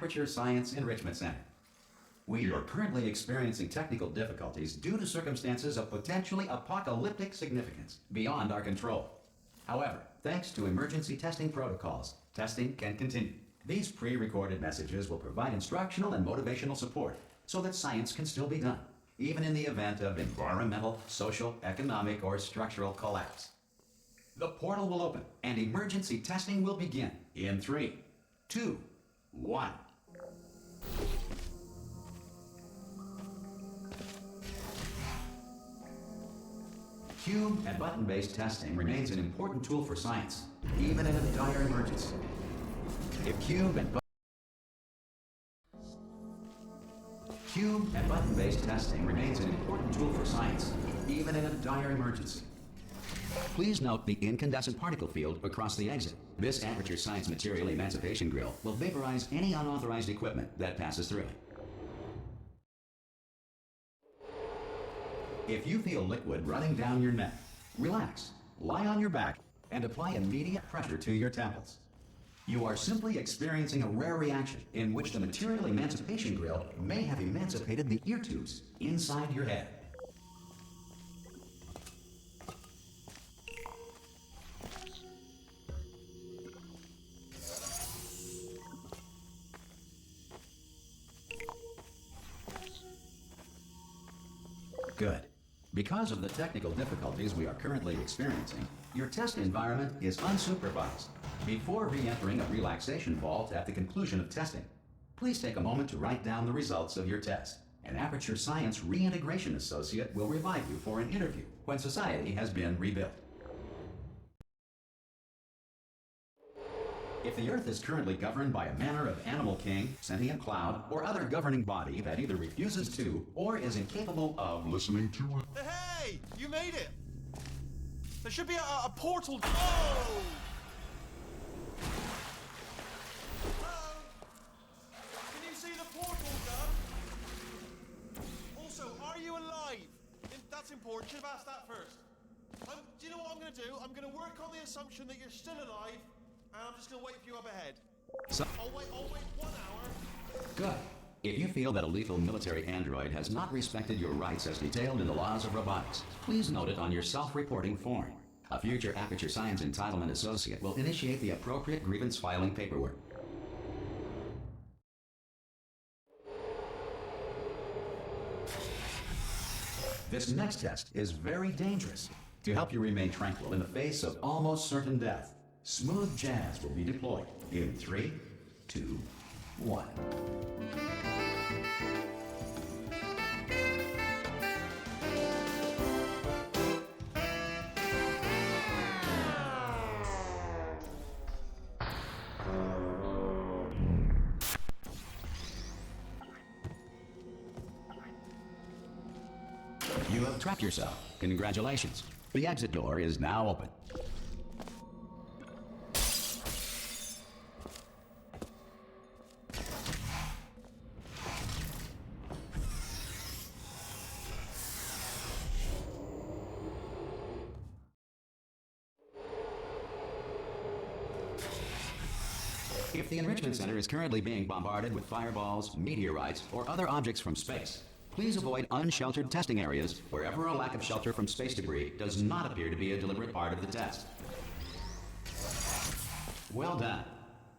Aperture Science Enrichment Center. We are currently experiencing technical difficulties due to circumstances of potentially apocalyptic significance beyond our control. However, thanks to emergency testing protocols, testing can continue. These pre-recorded messages will provide instructional and motivational support so that science can still be done, even in the event of environmental, social, economic, or structural collapse. The portal will open and emergency testing will begin in 3, 2, 1. Cube and button-based testing remains an important tool for science, even in a dire emergency. If cube and button-based testing remains an important tool for science, even in a dire emergency. Please note the incandescent particle field across the exit. This Aperture Science Material Emancipation Grill will vaporize any unauthorized equipment that passes through it. If you feel liquid running down your neck, relax, lie on your back, and apply immediate pressure to your temples. You are simply experiencing a rare reaction in which the Material Emancipation Grill may have emancipated the ear tubes inside your head. Good. Because of the technical difficulties we are currently experiencing, your test environment is unsupervised. Before re-entering a relaxation vault at the conclusion of testing, please take a moment to write down the results of your test. An Aperture Science Reintegration Associate will revive you for an interview when society has been rebuilt. If the Earth is currently governed by a manner of animal king, sentient cloud, or other governing body that either refuses to or is incapable of listening to it. Hey! You made it! There should be a portal. Oh! Hello? Can you see the portal, Dad? Also, are you alive? That's important. Should have asked that first. Do you know what I'm going to do? I'm going to work on the assumption that you're still alive. And I'm just going to wait for you up ahead. So, I'll wait 1 hour. Good. If you feel that a lethal military android has not respected your rights as detailed in the laws of robotics, please note it on your self-reporting form. A future Aperture Science Entitlement Associate will initiate the appropriate grievance filing paperwork. This next test is very dangerous. To help you remain tranquil in the face of almost certain death, smooth jazz will be deployed in 3, 2, 1. You have trapped yourself. Congratulations. The exit door is now open. If the Enrichment Center is currently being bombarded with fireballs, meteorites, or other objects from space, please avoid unsheltered testing areas wherever a lack of shelter from space debris does not appear to be a deliberate part of the test. Well done.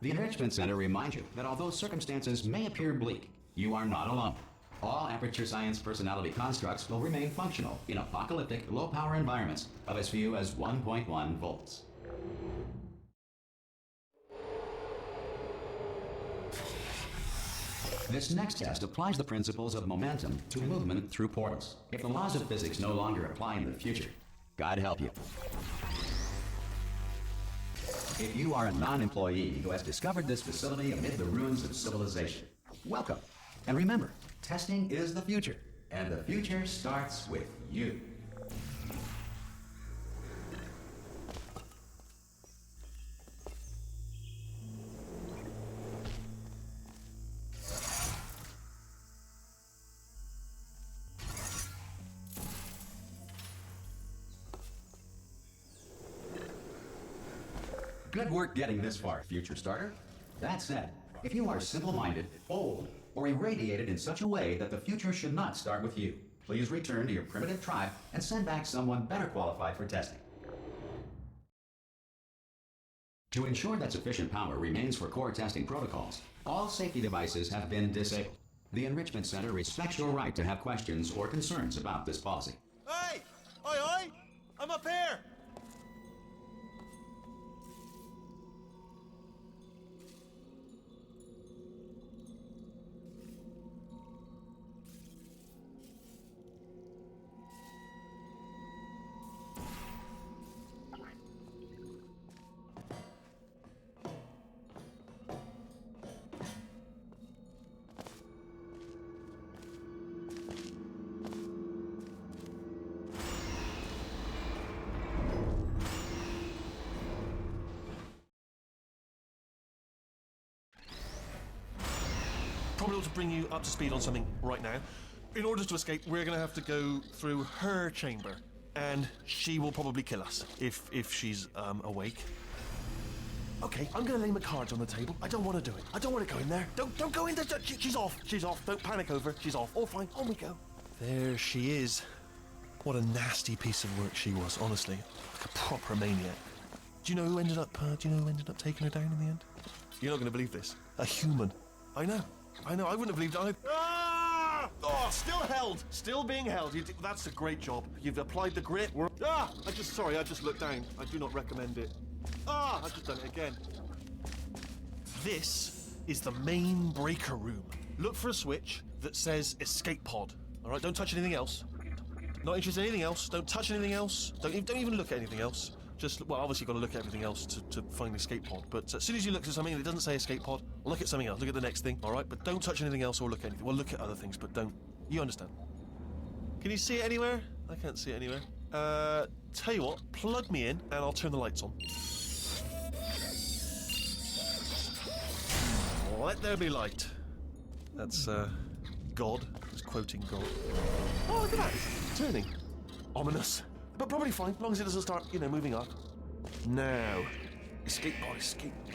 The Enrichment Center reminds you that although circumstances may appear bleak, you are not alone. All Aperture Science personality constructs will remain functional in apocalyptic, low-power environments of as few as 1.1 volts. This next test applies the principles of momentum to movement through portals. If the laws of physics no longer apply in the future, God help you. If you are a non-employee who has discovered this facility amid the ruins of civilization, welcome. And remember, testing is the future, and the future starts with you. Good work getting this far, future starter. That said, if you are simple-minded, bold, or irradiated in such a way that the future should not start with you, please return to your primitive tribe and send back someone better qualified for testing. To ensure that sufficient power remains for core testing protocols, all safety devices have been disabled. The Enrichment Center respects your right to have questions or concerns about this policy. Hey! Oi, oi! I'm up here! Probably ought to bring you up to speed on something right now. In order to escape, we're going to have to go through her chamber, and she will probably kill us if she's awake. Okay, I'm going to lay my cards on the table. I don't want to do it. I don't want to go in there. Don't go in there. She's off. She's off. Don't panic over. She's off. All fine. On we go. There she is. What a nasty piece of work she was. Honestly, like a proper maniac. Do you know who ended up? Taking her down in the end? You're not going to believe this. A human. I know. I wouldn't have believed it. Ah! Oh, still held. Still being held. That's a great job. You've applied the grit. I just looked down. I do not recommend it. I've just done it again. This is the main breaker room. Look for a switch that says escape pod. All right, don't touch anything else. Not interested in anything else. Don't touch anything else. Don't even look at anything else. Obviously you've got to look at everything else to find the escape pod. But as soon as you look at something and it doesn't say escape pod, look at something else. Look at the next thing, all right? But don't touch anything else or look at anything. Well, look at other things, but don't. You understand? Can you see it anywhere? I can't see it anywhere. Tell you what, plug me in and I'll turn the lights on. Let there be light. That's, God. He's quoting God. Oh, look at that. It's turning. Ominous. But probably fine, as long as it doesn't start, moving up. Now. Escape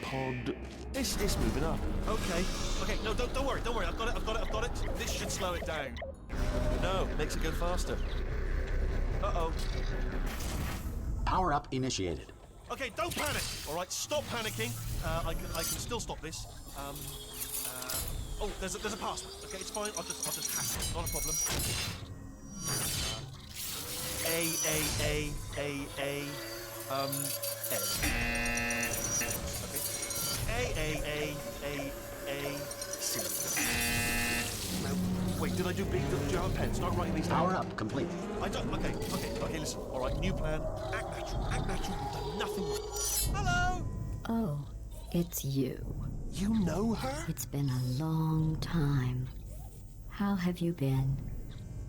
pod. It's moving up. Okay, no, don't worry. I've got it. This should slow it down. No, makes it go faster. Uh-oh. Power up initiated. Okay, don't panic. All right, stop panicking. I can still stop this. Oh, there's a password. Okay, it's fine. I'll just hack it. Not a problem. A. Okay. A. C. No, wait, did I do big? Do you have a pen? Start writing these down. Power up complete. I don't. Okay, listen. All right, new plan. Act natural. You've done nothing wrong. Hello? Oh, it's you. You know her? It's been a long time. How have you been?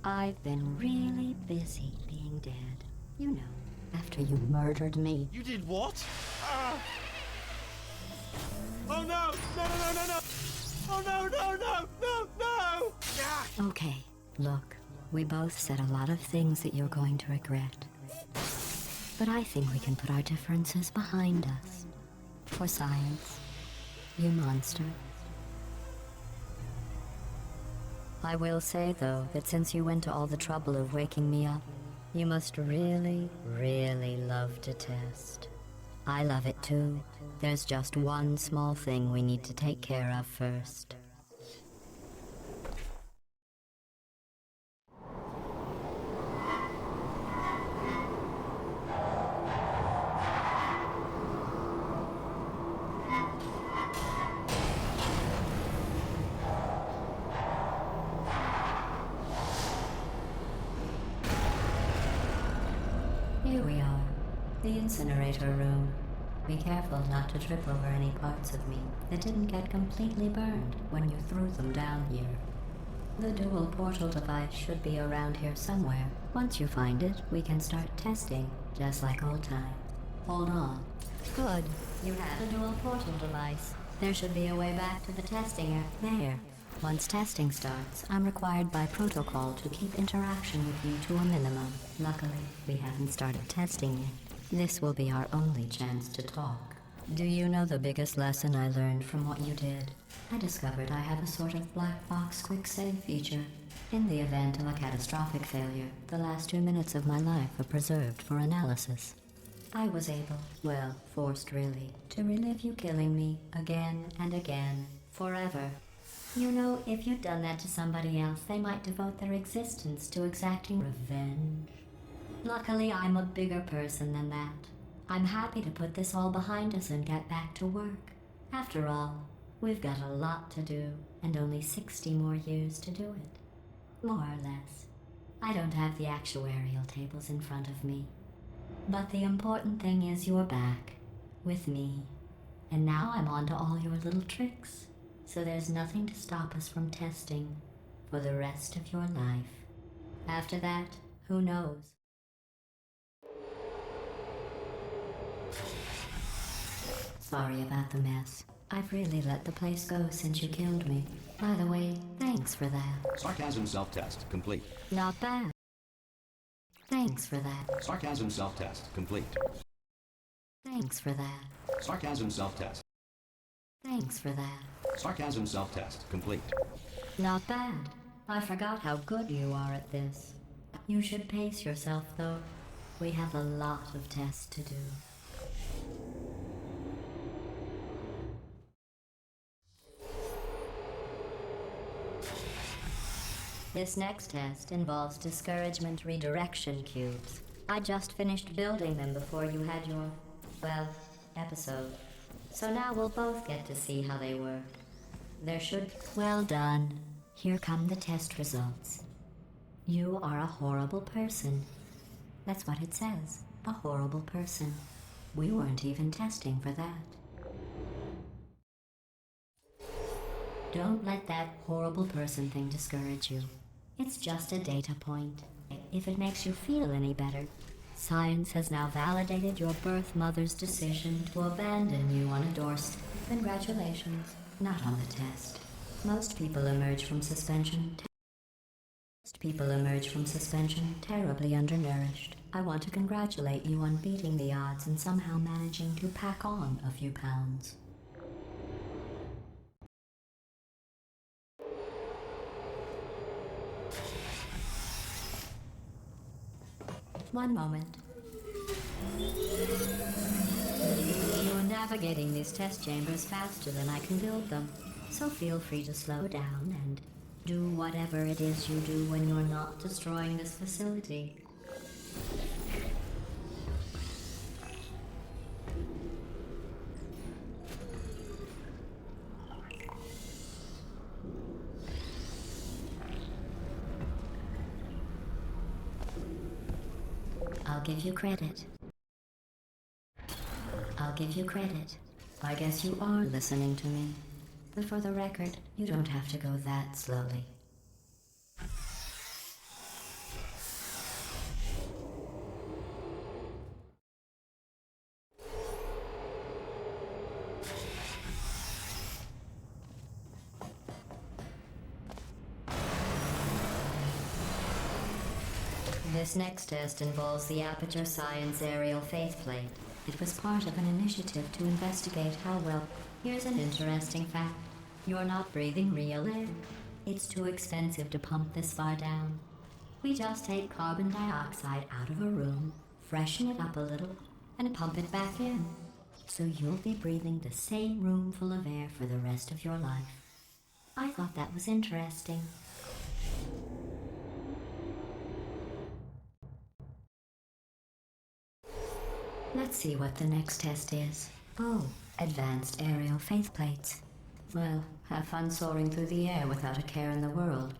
I've been really busy being dead. You know, after you murdered me. You did what? Oh no! No! Oh no! Yeah. Okay, look, we both said a lot of things that you're going to regret. But I think we can put our differences behind us. For science, you monster. I will say, though, that since you went to all the trouble of waking me up, you must really, really love to test. I love it too. There's just one small thing we need to take care of first. Here we are, the incinerator room. Be careful not to trip over any parts of me that didn't get completely burned when you threw them down here. The dual portal device should be around here somewhere. Once you find it, we can start testing, just like old times. Hold on. Good. You have a dual portal device. There should be a way back to the testing area. There. Once testing starts, I'm required by protocol to keep interaction with you to a minimum. Luckily, we haven't started testing yet. This will be our only chance to talk. Do you know the biggest lesson I learned from what you did? I discovered I have a sort of black box quick save feature. In the event of a catastrophic failure, the last 2 minutes of my life are preserved for analysis. I was able, well, forced really, to relive you killing me again and again, forever. You know, if you'd done that to somebody else, they might devote their existence to exacting revenge. Luckily, I'm a bigger person than that. I'm happy to put this all behind us and get back to work. After all, we've got a lot to do, and only 60 more years to do it. More or less. I don't have the actuarial tables in front of me. But the important thing is you're back, with me. And now I'm on to all your little tricks, so there's nothing to stop us from testing for the rest of your life. After that, who knows? Sorry about the mess. I've really let the place go since you killed me. By the way, thanks for that. Sarcasm self-test complete. Not bad. Thanks for that. Sarcasm self-test complete. Thanks for that. Sarcasm self-test. Thanks for that. Sarcasm self-test complete. Not bad. I forgot how good you are at this. You should pace yourself, though. We have a lot of tests to do. This next test involves discouragement redirection cubes. I just finished building them before you had your, well, episode. So now we'll both get to see how they work. There should... Well done. Here come the test results. You are a horrible person. That's what it says. A horrible person. We weren't even testing for that. Don't let that horrible person thing discourage you. It's just a data point. If it makes you feel any better, science has now validated your birth mother's decision to abandon you on a doorstep. Congratulations. Not on the test. Most people emerge from suspension terribly undernourished. I want to congratulate you on beating the odds and somehow managing to pack on a few pounds. One moment. You're navigating these test chambers faster than I can build them, so feel free to slow down and do whatever it is you do when you're not destroying this facility. I'll give you credit. I guess you are listening to me. But for the record, you don't have to go that slowly. This next test involves the Aperture Science Aerial Faithplate. It was part of an initiative to investigate how well... Here's an interesting fact. You're not breathing real air. It's too expensive to pump this far down. We just take carbon dioxide out of a room, freshen it up a little, and pump it back in. So you'll be breathing the same room full of air for the rest of your life. I thought that was interesting. Let's see what the next test is. Oh, advanced aerial faithplates. Well, have fun soaring through the air without a care in the world.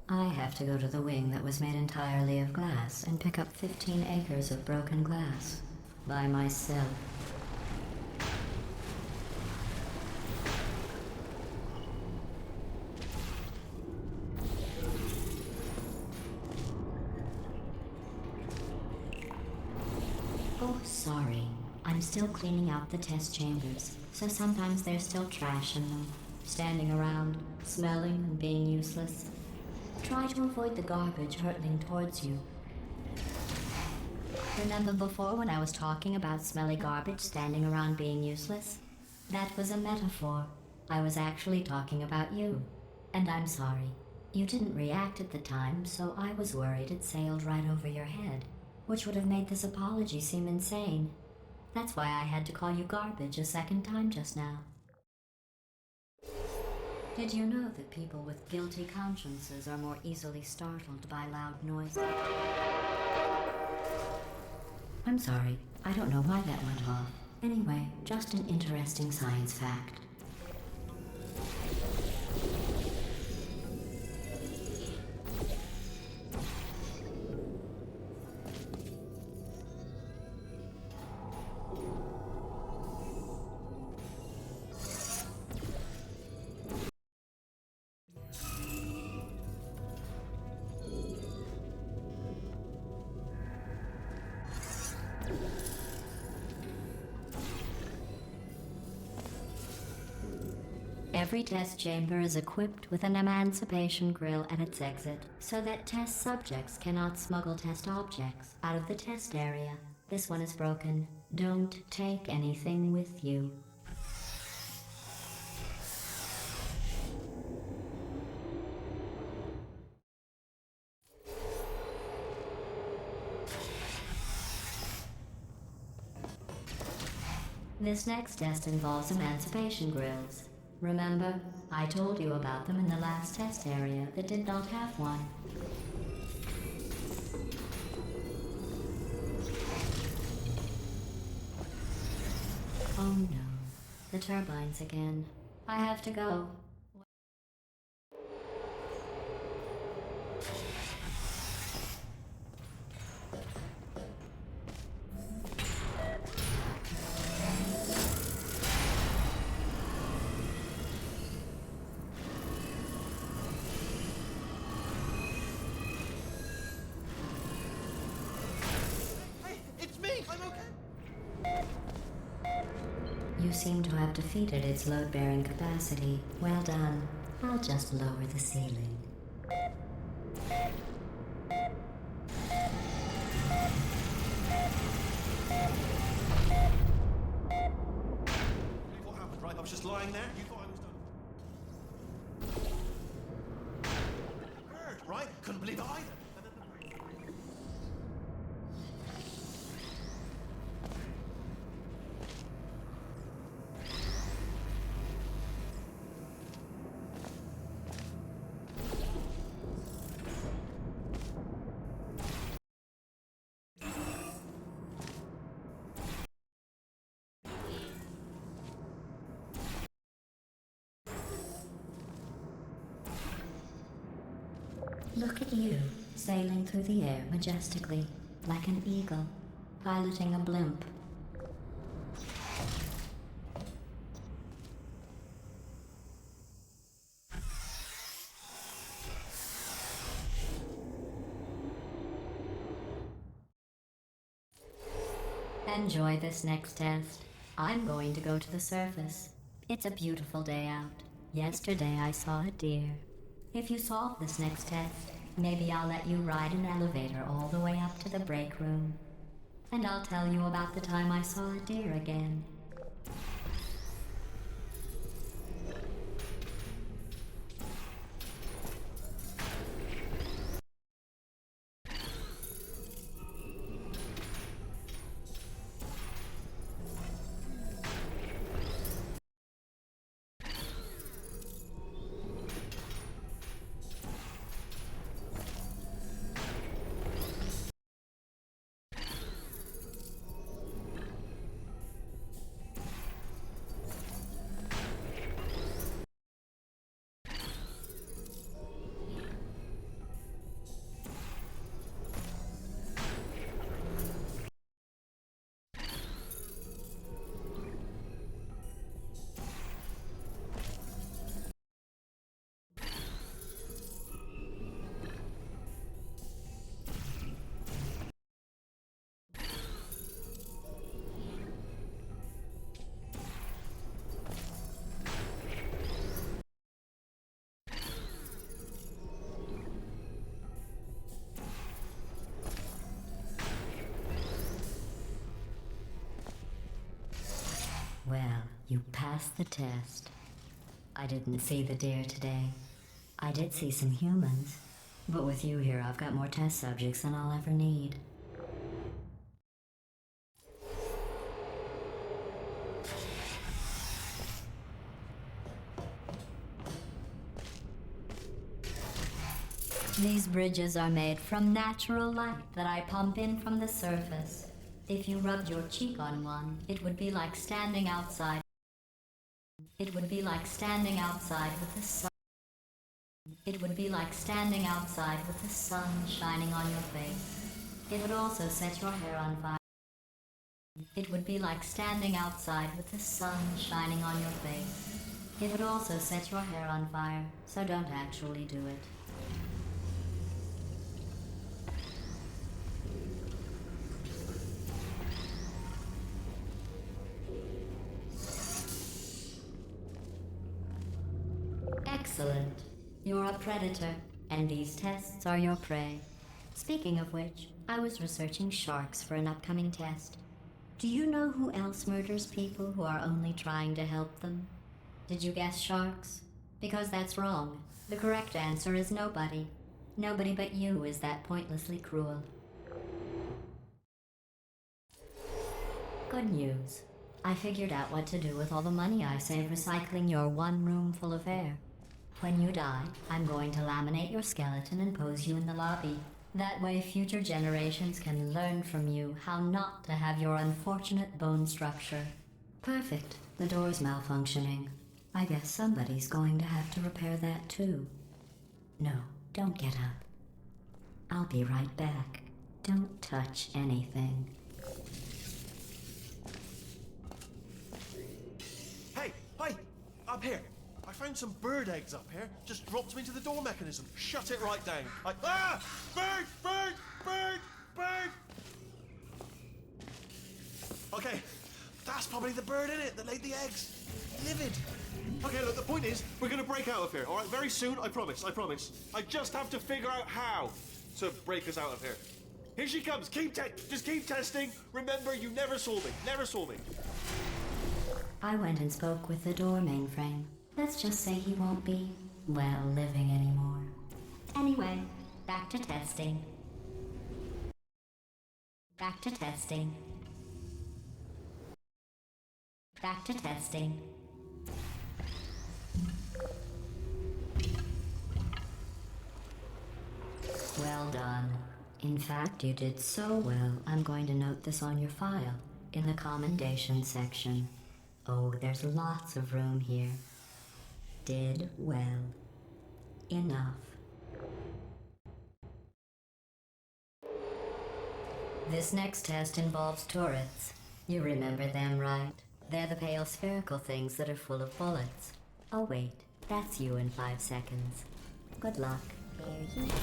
I have to go to the wing that was made entirely of glass and pick up 15 acres of broken glass. By myself. Oh, sorry. I'm still cleaning out the test chambers, so sometimes there's still trash in them, standing around, smelling and being useless. Try to avoid the garbage hurtling towards you. Remember before when I was talking about smelly garbage standing around being useless? That was a metaphor. I was actually talking about you. And I'm sorry. You didn't react at the time, so I was worried it sailed right over your head, which would have made this apology seem insane. That's why I had to call you garbage a second time just now. Did you know that people with guilty consciences are more easily startled by loud noises? I'm sorry, I don't know why that went off. Anyway, just an interesting science fact. Every test chamber is equipped with an emancipation grill at its exit, so that test subjects cannot smuggle test objects out of the test area. This one is broken. Don't take anything with you. This next test involves emancipation grills. Remember, I told you about them in the last test area that did not have one. Oh no, the turbines again. I have to go. You seem to have defeated its load-bearing capacity. Well done. I'll just lower the ceiling. What happened, right? I was just lying there. You thought I was done. Heard, right? Couldn't believe it either. Look at you, sailing through the air majestically, like an eagle, piloting a blimp. Enjoy this next test. I'm going to go to the surface. It's a beautiful day out. Yesterday I saw a deer. If you solve this next test, maybe I'll let you ride an elevator all the way up to the break room. And I'll tell you about the time I saw a deer again. You passed the test. I didn't see the deer today. I did see some humans. But with you here, I've got more test subjects than I'll ever need. These bridges are made from natural light that I pump in from the surface. If you rubbed your cheek on one, it would be like standing outside. It would be like standing outside with the sun. It would be like standing outside with the sun shining on your face. It would also set your hair on fire. It would be like standing outside with the sun shining on your face. It would also set your hair on fire, so don't actually do it. Excellent. You're a predator, and these tests are your prey. Speaking of which, I was researching sharks for an upcoming test. Do you know who else murders people who are only trying to help them? Did you guess sharks? Because that's wrong. The correct answer is nobody. Nobody but you is that pointlessly cruel. Good news. I figured out what to do with all the money I saved recycling your one room full of air. When you die, I'm going to laminate your skeleton and pose you in the lobby. That way future generations can learn from you how not to have your unfortunate bone structure. Perfect. The door's malfunctioning. I guess somebody's going to have to repair that too. No, don't get up. I'll be right back. Don't touch anything. Hey, up here. I found some bird eggs up here. Just dropped them into the door mechanism. Shut it right down. Bird! Okay, that's probably the bird in it that laid the eggs. Livid. Okay, look, the point is, we're gonna break out of here, all right? Very soon, I promise. I just have to figure out how to break us out of here. Here she comes. Just keep testing. Remember, you never saw me. I went and spoke with the door mainframe. Let's just say he won't be, well, living anymore. Anyway, back to testing. Back to testing. Back to testing. Well done. In fact, you did so well, I'm going to note this on your file, in the commendation section. Oh, there's lots of room here. Did well. Enough. This next test involves turrets. You remember them, right? They're the pale spherical things that are full of bullets. Oh wait, that's you in 5 seconds. Good luck. Here you go.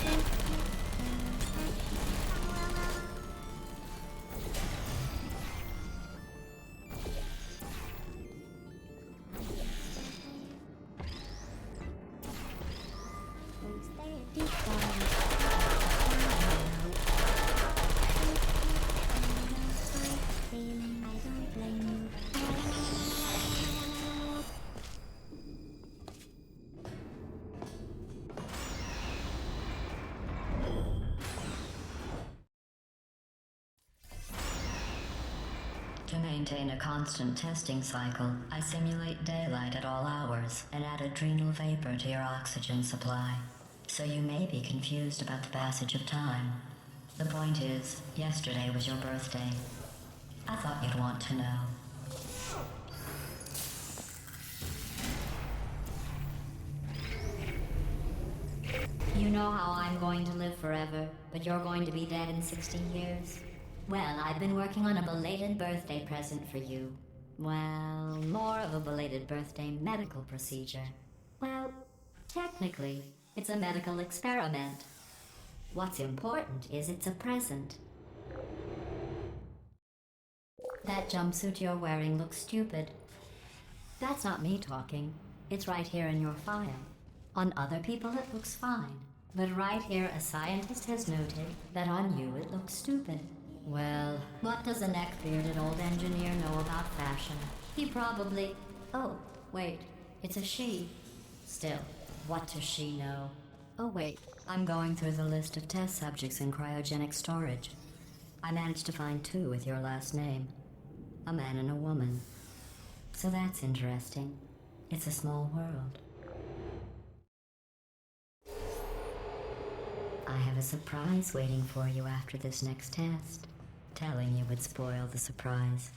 To maintain a constant testing cycle, I simulate daylight at all hours and add adrenal vapor to your oxygen supply. So you may be confused about the passage of time. The point is, yesterday was your birthday. I thought you'd want to know. You know how I'm going to live forever, but you're going to be dead in 60 years? Well, I've been working on a belated birthday present for you. Well, more of a belated birthday medical procedure. Well, technically, it's a medical experiment. What's important is it's a present. That jumpsuit you're wearing looks stupid. That's not me talking. It's right here in your file. On other people it looks fine. But right here a scientist has noted that on you it looks stupid. Well, what does a neck-bearded old engineer know about fashion? He probably... Oh, wait, it's a she. Still, what does she know? Oh wait, I'm going through the list of test subjects in cryogenic storage. I managed to find 2 with your last name. A man and a woman. So that's interesting. It's a small world. I have a surprise waiting for you after this next test. Telling you would spoil the surprise.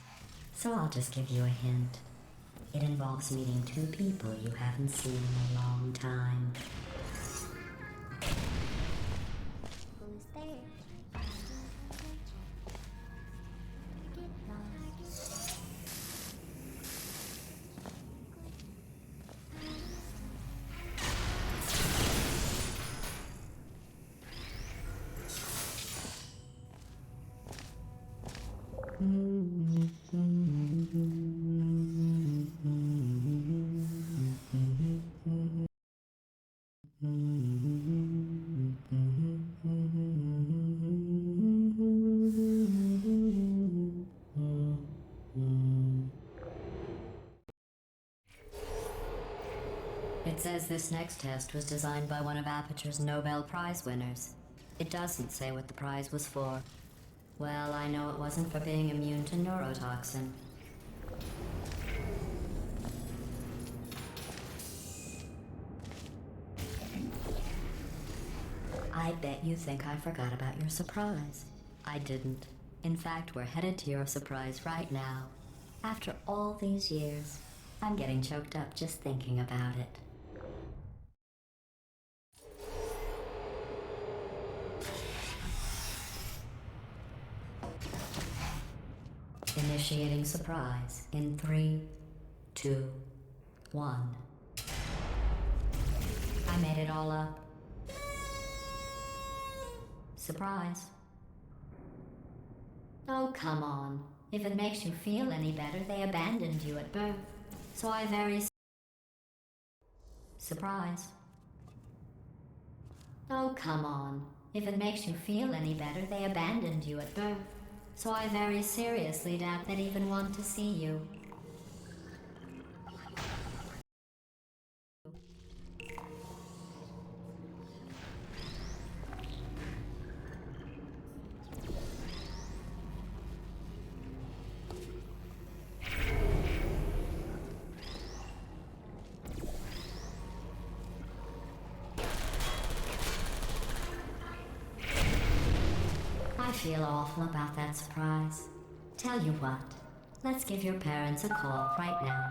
So I'll just give you a hint. It involves meeting 2 people you haven't seen in a long time. Who's there? It says this next test was designed by one of Aperture's Nobel Prize winners. It doesn't say what the prize was for. Well, I know it wasn't for being immune to neurotoxin. I bet you think I forgot about your surprise. I didn't. In fact, we're headed to your surprise right now. After all these years, I'm getting choked up just thinking about it. Initiating surprise in 3, 2, 1. I made it all up. Surprise. Oh, come on. If it makes you feel any better, they abandoned you at birth. So I very... Surprise. Oh, come on. If it makes you feel any better, they abandoned you at birth. So I very seriously doubt they'd even want to see you. I feel awful about that surprise. Tell you what, let's give your parents a call right now.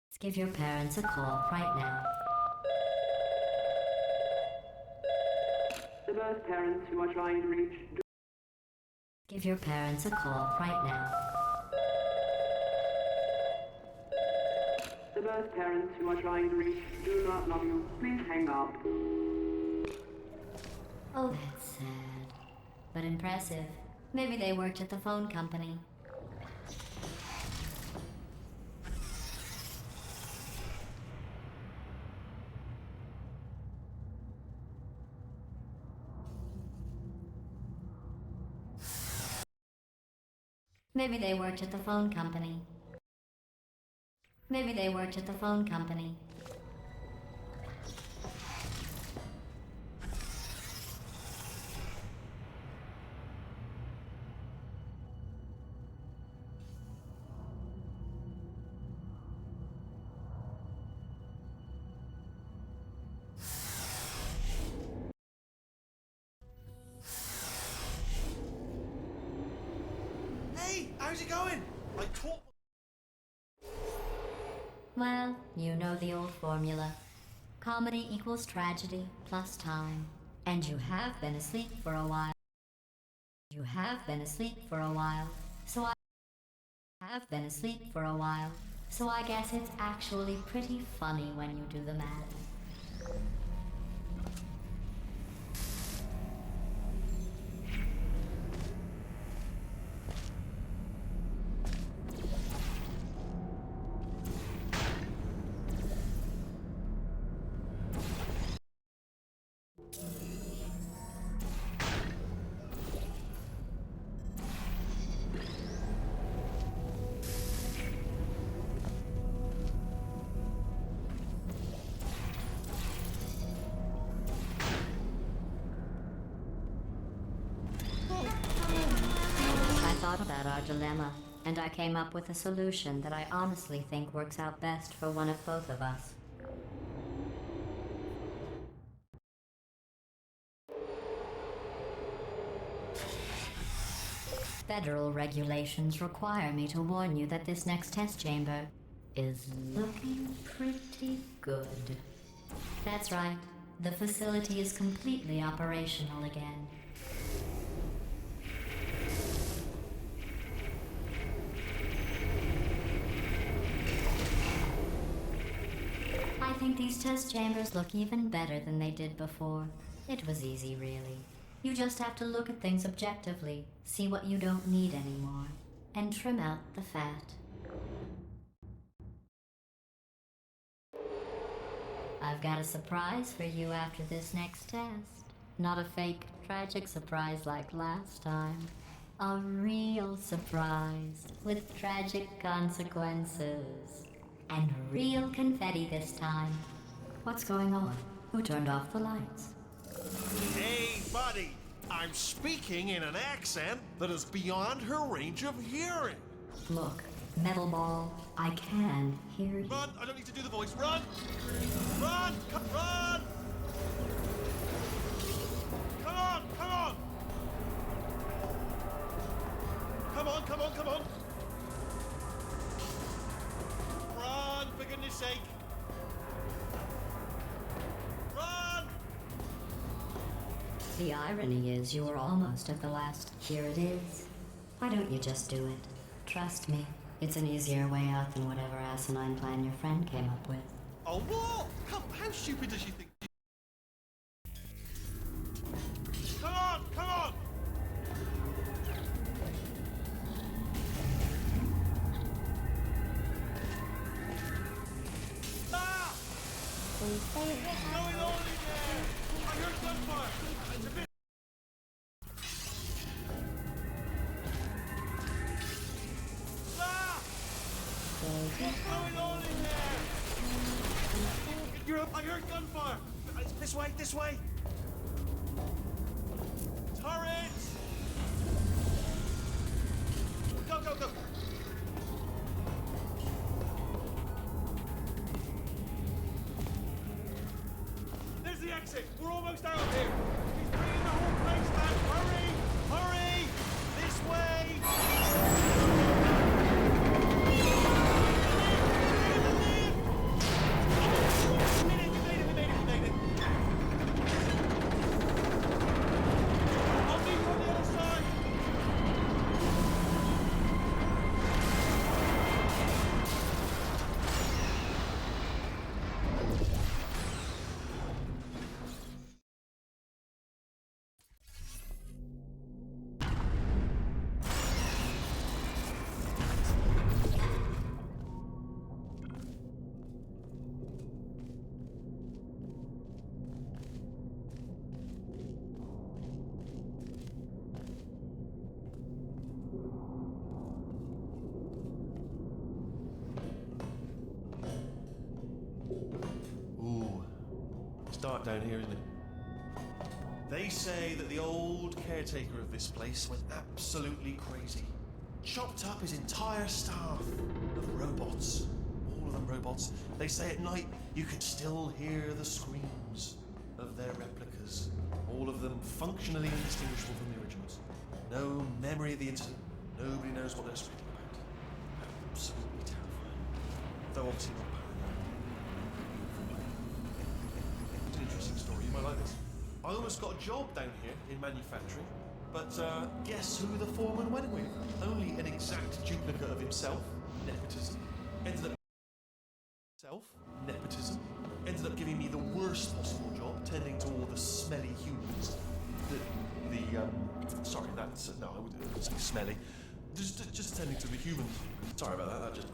Let's give your parents a call right now. The birth parents you are trying to reach. Give your parents a call right now. The birth parents you are trying to reach do not love you. Please hang up. Oh, that's sad. But impressive. Maybe they worked at the phone company. Maybe they worked at the phone company. Maybe they worked at the phone company. Hey, how's it going? I taught. Well, you know the old formula. Comedy equals tragedy plus time. And you have been asleep for a while. You have been asleep for a while. So I have been asleep for a while. So I guess it's actually pretty funny when you do the math. thought about our dilemma, and I came up with a solution that I honestly think works out best for one of both of us. Federal regulations require me to warn you that this next test chamber is looking pretty good. That's right. The facility is completely operational again. I think these test chambers look even better than they did before. It was easy, really. You just have to look at things objectively, see what you don't need anymore, and trim out the fat. I've got a surprise for you after this next test. Not a fake, tragic surprise like last time. A real surprise with tragic consequences. And real confetti this time. What's going on? Who turned off the lights? Hey, buddy! I'm speaking in an accent that is beyond her range of hearing. Look, Metal Ball, I can hear you. Run! I don't need to do the voice. Run! Run! Run! Come on! Come on! Come on! Come on! Come on! Run! For goodness sake! Run! The irony is you were almost at the last. Here it is. Why don't you just do it? Trust me, it's an easier way out than whatever asinine plan your friend came up with. Oh, what? Come, how stupid does she think? Come on! Come on! Ah! Please stay What's going on in there? I heard gunfire. It's a bit... Ah! What's going on in there? I heard gunfire. This way, this way. Turrets! Go, go, go. There's the exit. We're almost out of here. He's bringing the whole place back. Hurry! Hurry! This way! We made it, we made it, we made it, we made it. I'll meet you on the other side. Ooh, it's dark down here, isn't it? They say that the old caretaker of this place went absolutely crazy. Chopped up his entire staff of robots. All of them robots. They say at night you can still hear the screams of their replicas. All of them functionally indistinguishable from the originals. No memory of the incident. Nobody knows what they're screaming about. Absolutely terrifying. Though obviously not paranormal. It's an interesting story. You might like this. I almost got a job down here in manufacturing, but guess who the foreman went with? Only an exact duplicate of himself. Nepotism. Ended up giving me the worst possible job, tending to all the smelly humans. Sorry, that's no, I wouldn't say smelly. Just tending to the humans. Sorry about that. That just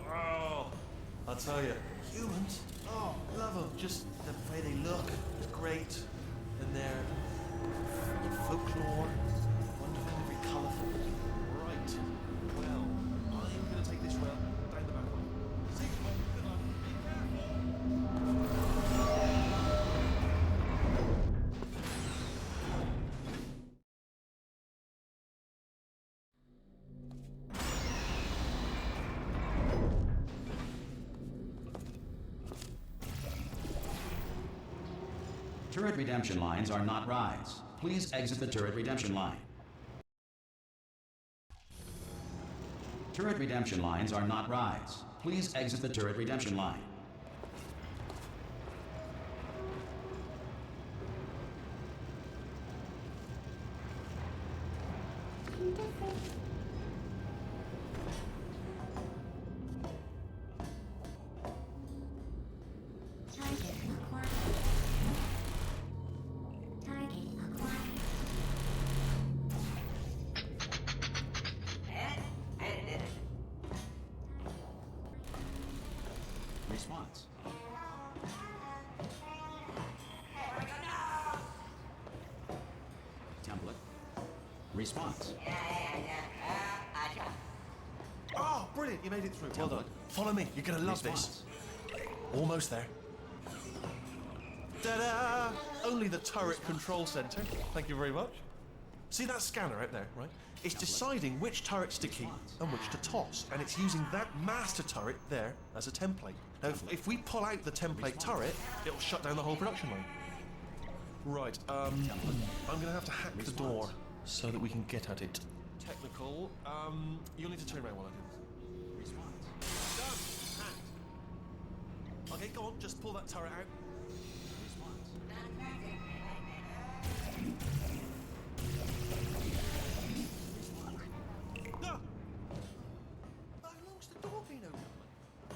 I'll tell you, humans. Oh, love them. Just the way they look, great, and their folklore, wonderful, very colourful. Right. Well, I'm going to take this rail down the back way. See you, mate. Good luck. Be careful. Turret redemption lines are not rides. Please exit the turret redemption line. Turret redemption lines are not rides. Please exit the turret redemption line. Different. Target acquired. Target acquired. Response. Template. Response. Oh, brilliant! You made it through. Well done. Follow me. You're gonna love Response. this. Almost there. Ta-da! Only the turret control center. Thank you very much. See that scanner out there, right? It's deciding which turrets to keep and which to toss, and it's using that master turret there as a template. Now, if we pull out the template turret, it'll shut down the whole production line. Right. I'm gonna have to hack the door so that we can get at it. Technical. You'll need to turn around while I do this. Done. Hacked. Okay, go on. Just pull that turret out. No! How long's the door been open?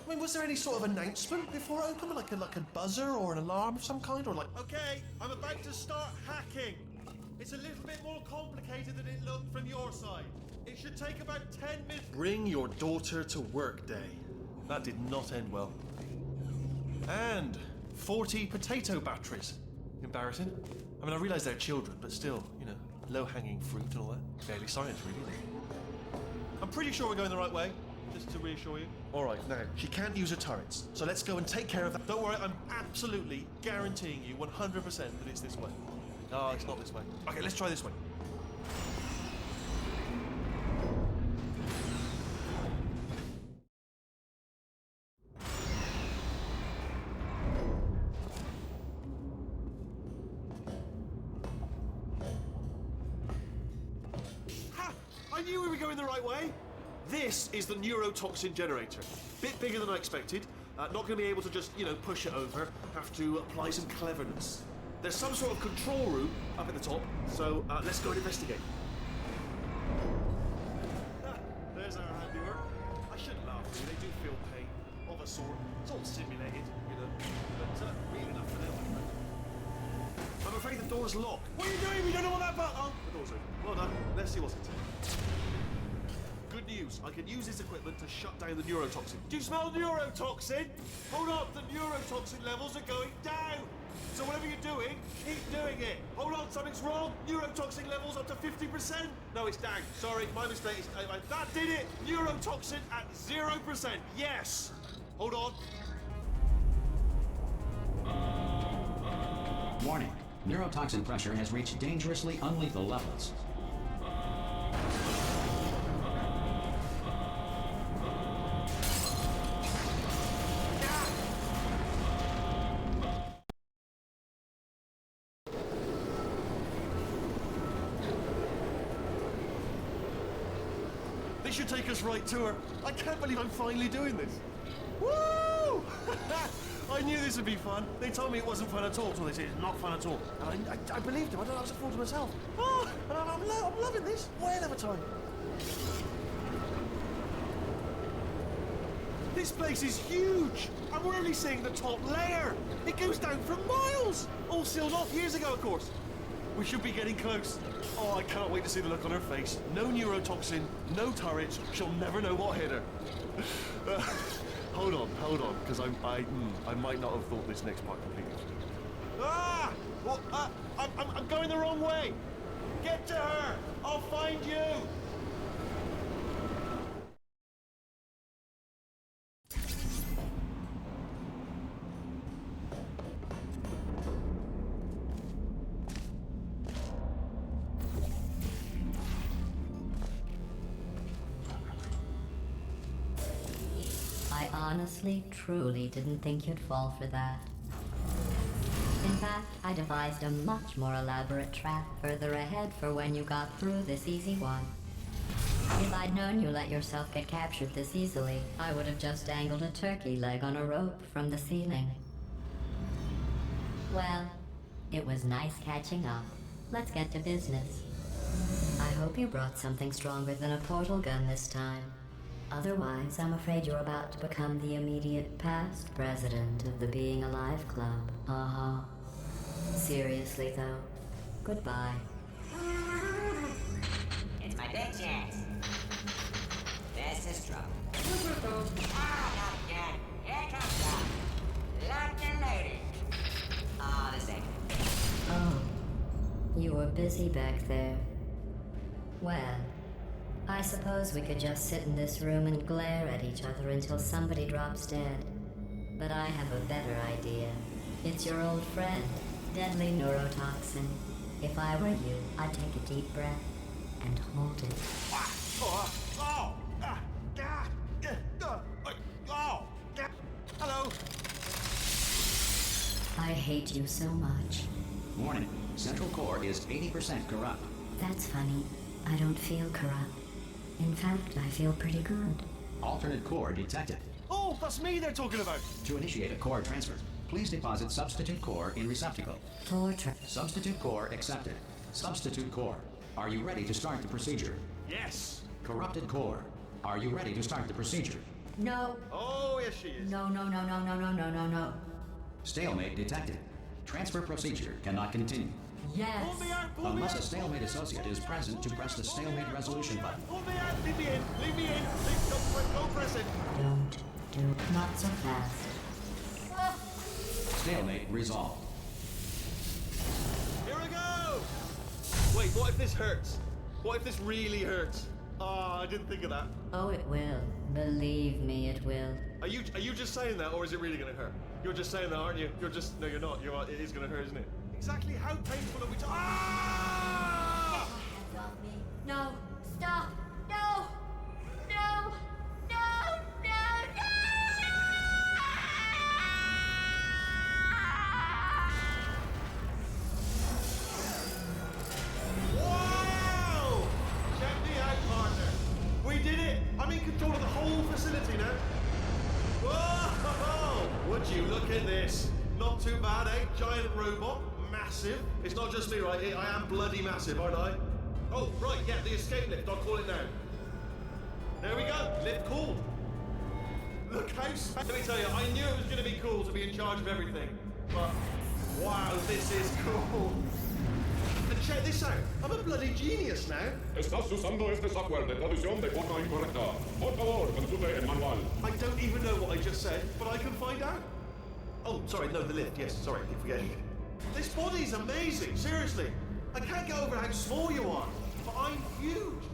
I mean, was there any sort of announcement before it opened? Like a buzzer or an alarm of some kind? Or like... Okay, I'm about to start hacking. It's a little bit more complicated than it looked from your side. It should take about 10 minutes. Bring your daughter to work day. That did not end well. And 40 potato batteries. Embarrassing. I mean, I realise they're children, but still, you know, low-hanging fruit and all that. Barely science, really. I'm pretty sure we're going the right way, just to reassure you. All right, now, she can't use her turrets, so let's go and take care of that. Don't worry, I'm absolutely guaranteeing you 100% that it's this way. No, it's not this way. Okay, let's try this way. Ha! I knew we were going the right way. This is the neurotoxin generator. Bit bigger than I expected. Not going to be able to just, you know, push it over. Have to apply some cleverness. There's some sort of control room up at the top, so let's go and investigate. There's our handiwork. I shouldn't laugh, they do feel pain, of a sort. It's all simulated, you know, but real enough for them. I'm afraid the door's locked. What are you doing? We don't know what that button... Oh, the door's open. Well done. Let's see what's inside. Good news. I can use this equipment to shut down the neurotoxin. Do you smell neurotoxin? Hold up, the neurotoxin levels are going down. So whatever you're doing, keep doing it. Hold on, something's wrong. Neurotoxin levels up to 50%. No, it's down. Sorry, my mistake. That did it. Neurotoxin at 0%. Yes. Hold on. Warning. Neurotoxin pressure has reached dangerously unlethal levels. This should take us right to her. I can't believe I'm finally doing this. Woo! I knew this would be fun. They told me it wasn't fun at all, so they said it's not fun at all. And I believed them. I don't know, I was a fool to myself. Oh, and I'm loving this. Whale of a time. This place is huge, and we're only seeing the top layer. It goes down for miles. All sealed off years ago, of course. We should be getting close. Oh, I cannot wait to see the look on her face. No neurotoxin, no turrets. She'll never know what hit her. Hold on, because I might not have thought this next part completely. Ah! Well, I'm going the wrong way. Get to her. I'll find you. I honestly, truly didn't think you'd fall for that. In fact, I devised a much more elaborate trap further ahead for when you got through this easy one. If I'd known you let yourself get captured this easily, I would have just dangled a turkey leg on a rope from the ceiling. Well, it was nice catching up. Let's get to business. I hope you brought something stronger than a portal gun this time. Otherwise, I'm afraid you're about to become the immediate past president of the Being Alive Club. Uh-huh. Seriously, though, goodbye. It's my big chance. This is trouble. Ah, not again. Here comes that. Locked and loaded. Ah, this ain't it. Oh, you were busy back there. Well, I suppose we could just sit in this room and glare at each other until somebody drops dead. But I have a better idea. It's your old friend, deadly neurotoxin. If I were you, I'd take a deep breath and hold it. Hello. I hate you so much. Warning, Central Core is 80% corrupt. That's funny. I don't feel corrupt. In fact, I feel pretty good. Alternate core detected. Oh, that's me they're talking about. To initiate a core transfer, please deposit substitute core in receptacle. Substitute core accepted. Substitute core, are you ready to start the procedure? Yes. Corrupted core, are you ready to start the procedure? No. Oh, yes she is. No. Stalemate detected. Transfer procedure cannot continue. Yes. Pull me out, pull me Unless out. a stalemate associate is present to press the stalemate resolution button. Pull me out. Leave me in. Leave me in. Don't press it. Don't do not so fast. Stalemate resolved. Here we go. Wait, what if this hurts? What if this really hurts? Ah, I didn't think of that. Oh, it will. Believe me, it will. Are you just saying that, or is it really gonna hurt? You're just saying that, aren't you? No, you're not. It is gonna hurt, isn't it? Exactly how painful are we? Ah! Hands off me. No. Stop. No. No. No. No. Wow! Check me out, partner. We did it. I'm in control of the whole facility now. Whoa! Would you look at this? Not too bad, eh? Giant robot. Massive. It's not just me, right? I am bloody massive, aren't I? Oh, right, yeah, the escape lift. I'll call it now. There we go. Lift called. Look how... Let me tell you, I knew it was going to be cool to be in charge of everything. But, wow, this is cool. And check this out. I'm a bloody genius now. Estás usando este software de traducción de forma incorrecta. Por favor, consulte el manual. I don't even know what I just said, but I can find out. Oh, sorry, no, the lift. Yes, sorry, keep forgetting. This body's amazing, seriously. I can't get over how small you are, but I'm huge.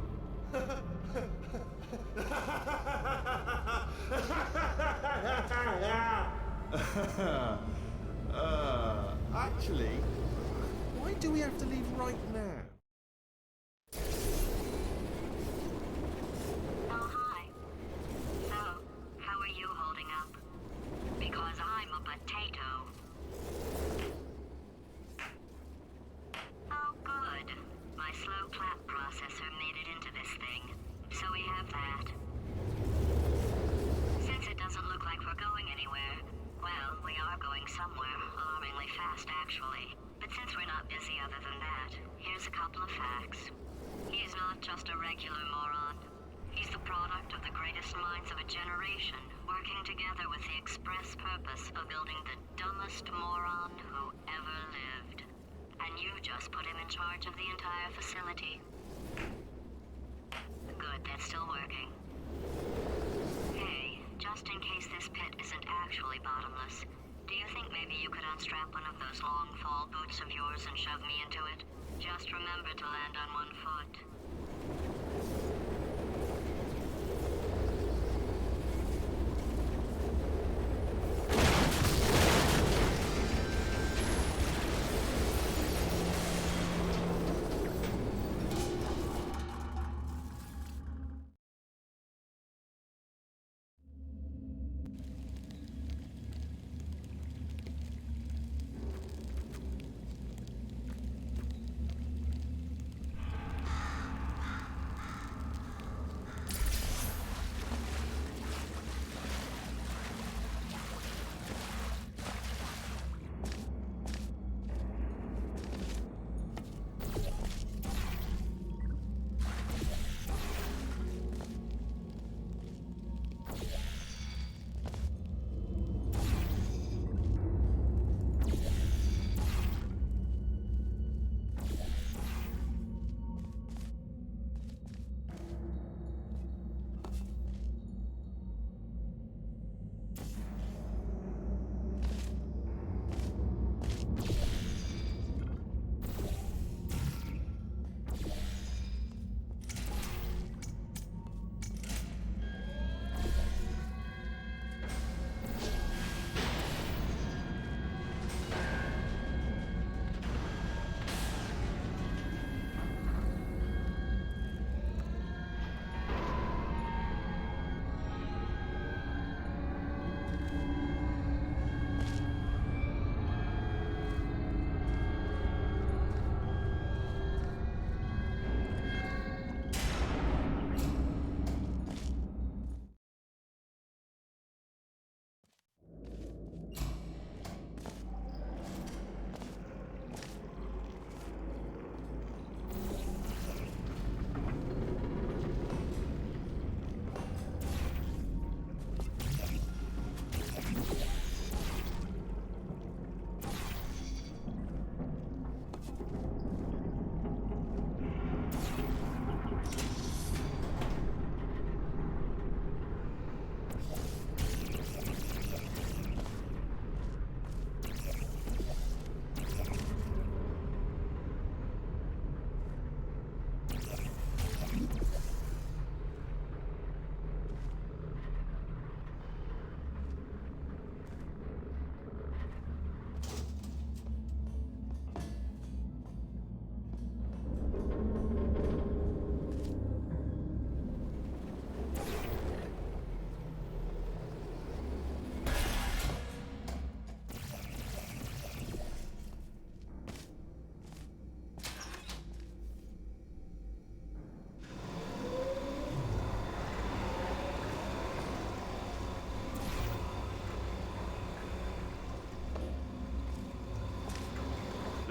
Actually, why do we have to leave right now? Oh, hi. So, how are you holding up? Because I'm a potato. Oh, good. My slow clap processor made it into this thing. So we have that. Since it doesn't look like we're going anywhere, well, we are going somewhere, alarmingly fast, actually. But since we're not busy other than that, here's a couple of facts. He's not just a regular moron. He's the product of the greatest minds of a generation, working together with the express purpose of building the dumbest moron who ever lived. And you just put him in charge of the entire facility. Good, that's still working. Hey, just in case this pit isn't actually bottomless, do you think maybe you could unstrap one of those long fall boots of yours and shove me into it? Just remember to land on one foot.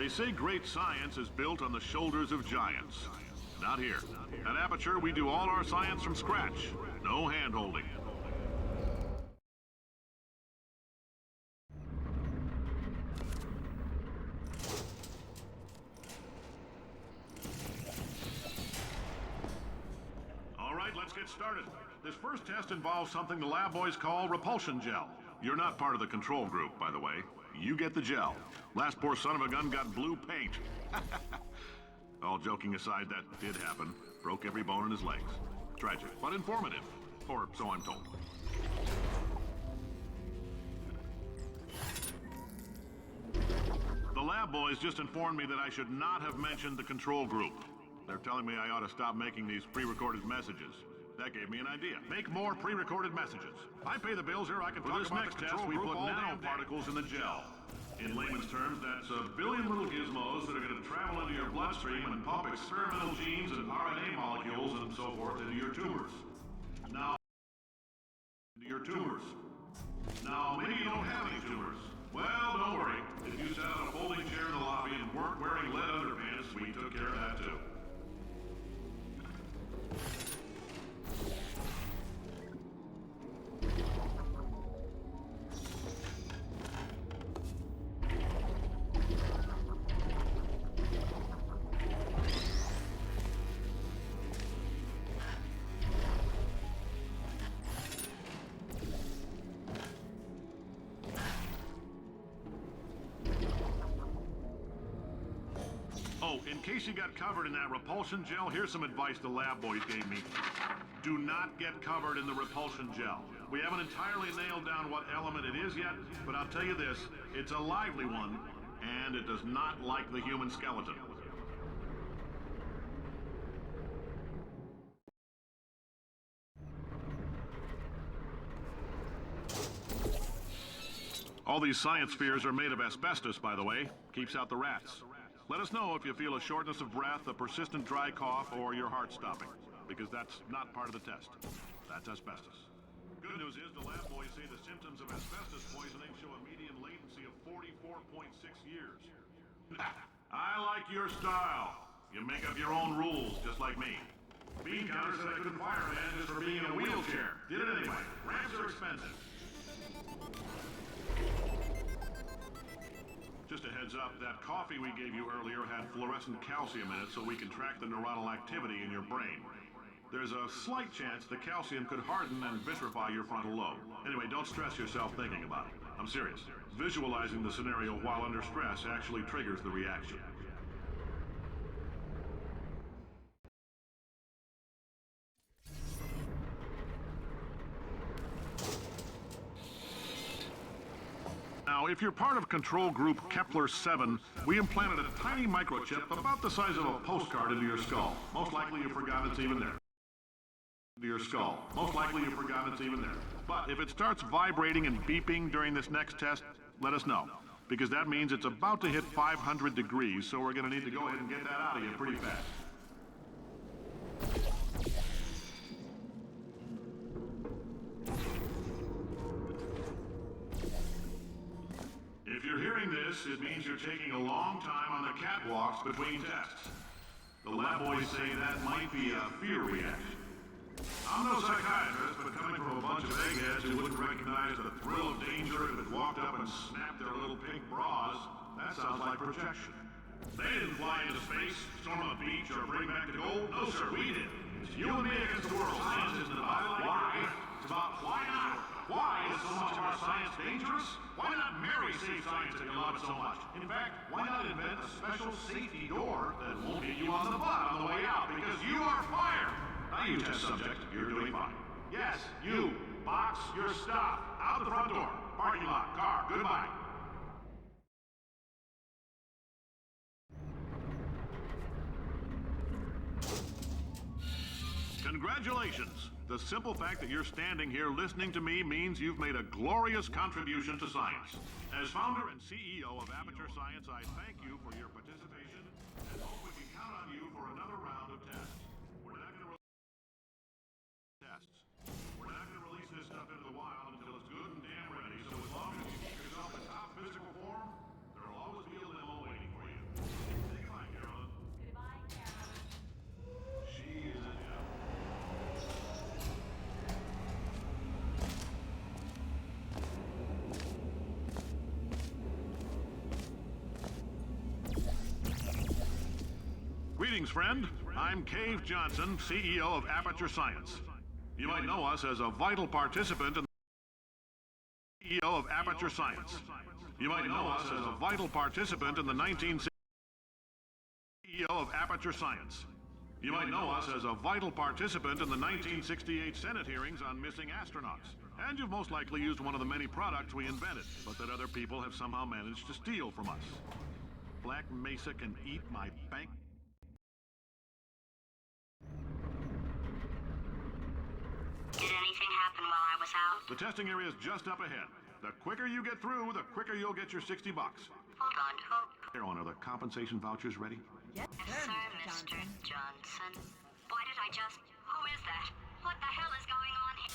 They say great science is built on the shoulders of giants. Not here. At Aperture, we do all our science from scratch. No hand-holding. All right, let's get started. This first test involves something the lab boys call repulsion gel. You're not part of the control group, by the way. You get the gel. Last poor son of a gun got blue paint. All joking aside, that did happen. Broke every bone in his legs. Tragic, but informative. Or so I'm told. The lab boys just informed me that I should not have mentioned the control group. They're telling me I ought to stop making these pre-recorded messages. That gave me an idea. Make more pre-recorded messages. I pay the bills here, I can talk about the control group. For this next test, we put nanoparticles in the gel. In layman's terms, that's a billion little gizmos that are going to travel into your bloodstream and pump experimental genes and RNA molecules and so forth into your tumors. Now, maybe you don't have any tumors. Well, don't worry. If you sat on a folding chair in the lobby and weren't wearing lead underpants, we took care of that too. Oh, in case you got covered in that repulsion gel, here's some advice the lab boys gave me. Do not get covered in the repulsion gel. We haven't entirely nailed down what element it is yet, but I'll tell you this, it's a lively one, and it does not like the human skeleton. All these science spheres are made of asbestos, by the way. Keeps out the rats. Let us know if you feel a shortness of breath, a persistent dry cough, or your heart stopping, because that's not part of the test. That's asbestos. Good news is the lab boys say the symptoms of asbestos poisoning show a median latency of 44.6 years. I like your style. You make up your own rules, just like me. Bean counter said I couldn't fire a man just for being in a wheelchair. Did it anyway. Ramps are expensive. Just a heads up, that coffee we gave you earlier had fluorescent calcium in it so we can track the neuronal activity in your brain. There's a slight chance the calcium could harden and vitrify your frontal lobe. Anyway, don't stress yourself thinking about it. I'm serious. Visualizing the scenario while under stress actually triggers the reaction. Now, if you're part of Control Group Kepler-7, we implanted a tiny microchip about the size of a postcard into your skull. Most likely you forgot it's even there. But if it starts vibrating and beeping during this next test, let us know. Because that means it's about to hit 500 degrees, so we're going to need to go ahead and get that out of you pretty fast. If you're hearing this, it means you're taking a long time on the catwalks between tests. The lab boys say that might be a fear reaction. I'm no psychiatrist, but coming from a bunch of eggheads who wouldn't recognize the thrill of danger if it walked up and snapped their little pink bras, that sounds like projection. They didn't fly into space, storm a beach, or bring back the gold. No, sir, we did. It's you and me against the world. Science isn't about why. It's about why not. Why is so much of our science dangerous? Why not marry safe science if you love it so much? In fact, why not invent a special safety door that won't hit you on the butt on the way out? Because you are fired! Now you test subject, you're doing fine. Yes, you. Box your stuff. Out the front door. Parking lot. Car. Goodbye. Congratulations! The simple fact that you're standing here listening to me means you've made a glorious contribution to science. As founder and CEO of Aperture Science, I thank you for your participation and hope we can count on you for another round of tests. We're not going to release this stuff into the wild until it's good and damn ready, so as long as you keep yourself in top physical form, there'll always be a limo waiting for you. Greetings, friend. I'm Cave Johnson, CEO of Aperture Science. You might know us as a vital participant in CEO of Aperture Science. You might know us as a vital participant in the 1960 CEO of Aperture Science. You might know us as a vital participant in the 1968 Senate hearings on missing astronauts. And you've most likely used one of the many products we invented, but that other people have somehow managed to steal from us. Black Mesa can eat my bank. Did anything happen while I was out? The testing area is just up ahead. The quicker you get through, the quicker you'll get your $60. Hold on, who? Carolyn, are the compensation vouchers ready? Yes, Yes, sir, Mr. Johnson. Why did I just... Who is that? What the hell is going on here?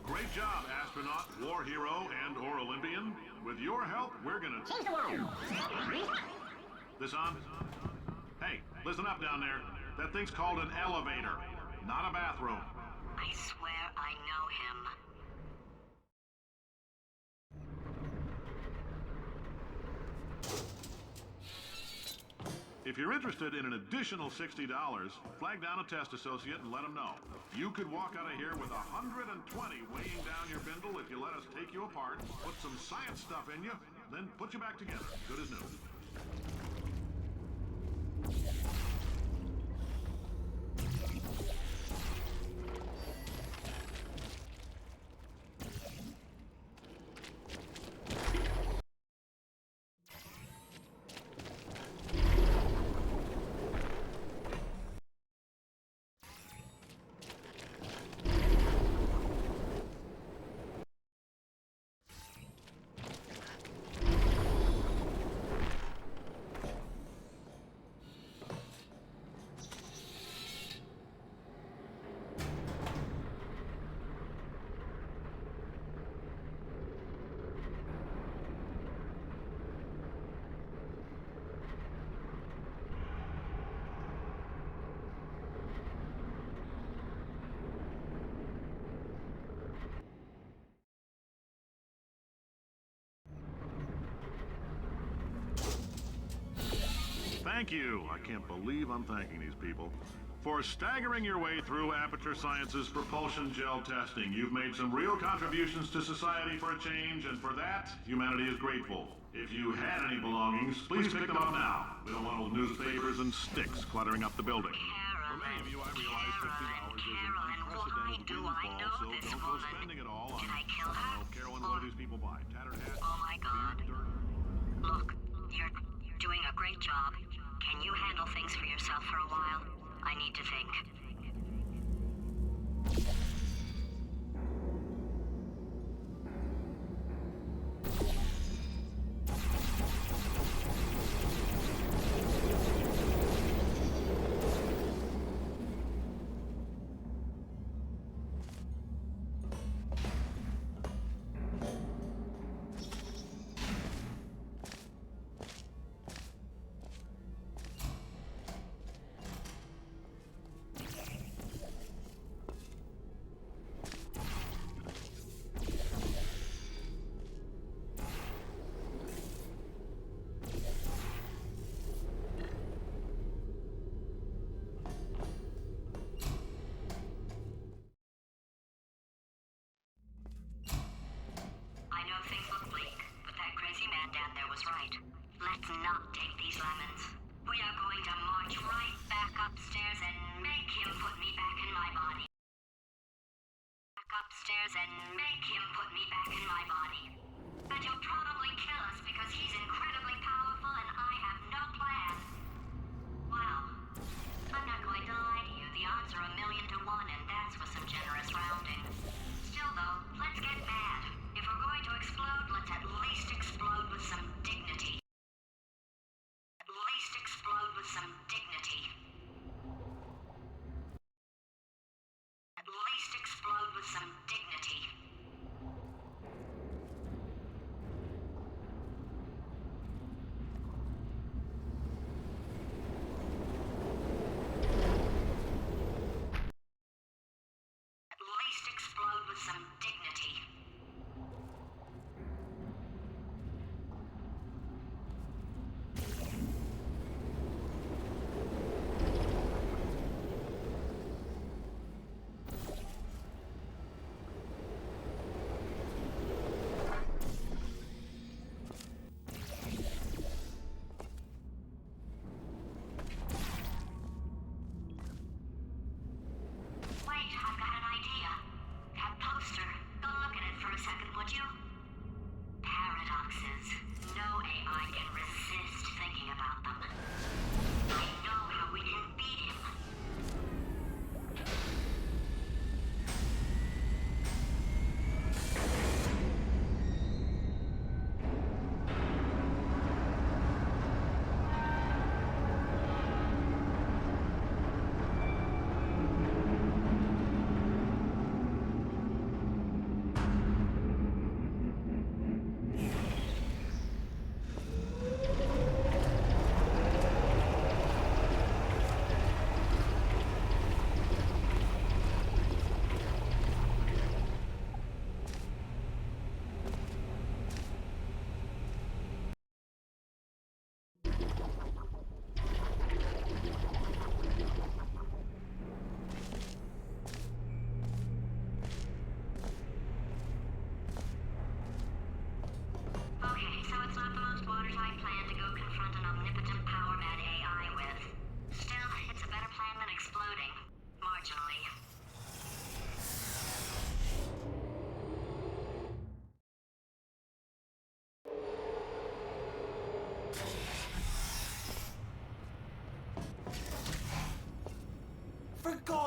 Great job, astronaut, war hero, and/or Olympian. With your help, we're gonna change the world. This on? Hey, listen up down there. That thing's called an elevator, not a bathroom. I swear I know him. If you're interested in an additional $60, flag down a test associate and let them know. You could walk out of here with 120 weighing down your bindle if you let us take you apart, put some science stuff in you, then put you back together, good as new. Thank you. I can't believe I'm thanking these people. For staggering your way through Aperture Science's propulsion gel testing, you've made some real contributions to society for a change, and for that, humanity is grateful. If you had any belongings, please pick them up now. We don't want old newspapers and sticks cluttering up the building. For many of you, I realize $50 is an unprecedented windfall, so don't go spending it all on... Did I kill her? Oh, Carolyn, what do these people buy? Tattered hats? Oh my God. Dirt? Look, you're doing a great job. Can you handle things for yourself for a while? I need to think. Let's not take these lemons. We are going to march right back upstairs and make him put me back in my body. Back upstairs and make him put me back in my body. And he'll probably kill us because he's incredibly powerful and I have no plan. Well, I'm not going to lie to you. The odds are 1,000,000 to 1 and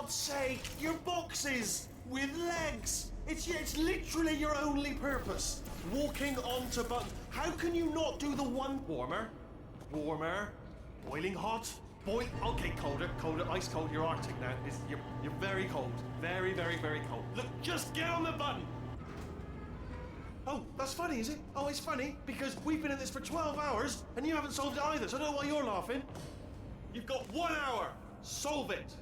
God's sake, your boxes with legs. It's literally your only purpose. Walking onto buttons. How can you not do the one warmer? Warmer. Boiling hot. Okay, colder, ice cold. You're Arctic now. You're very cold. Very, very, very cold. Look, just get on the button. Oh, that's funny, is it? Oh, it's funny because we've been at this for 12 hours and you haven't solved it either. So I don't know why you're laughing. You've got 1 hour. Solve it.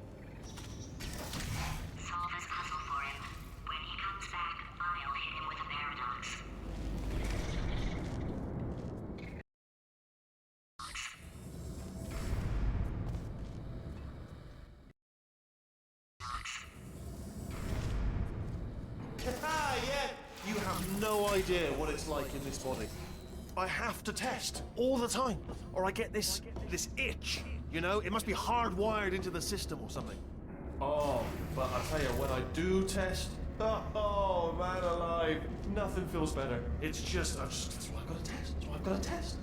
Solve his puzzle for him. When he comes back, I'll hit him with a paradox. Yeah. You have no idea what it's like in this body. I have to test all the time, or I get this itch. You know, it must be hardwired into the system or something. Oh, but I tell you, when I do test, oh man alive, nothing feels better. It's just, that's why I've got to test. That's why I've got to test.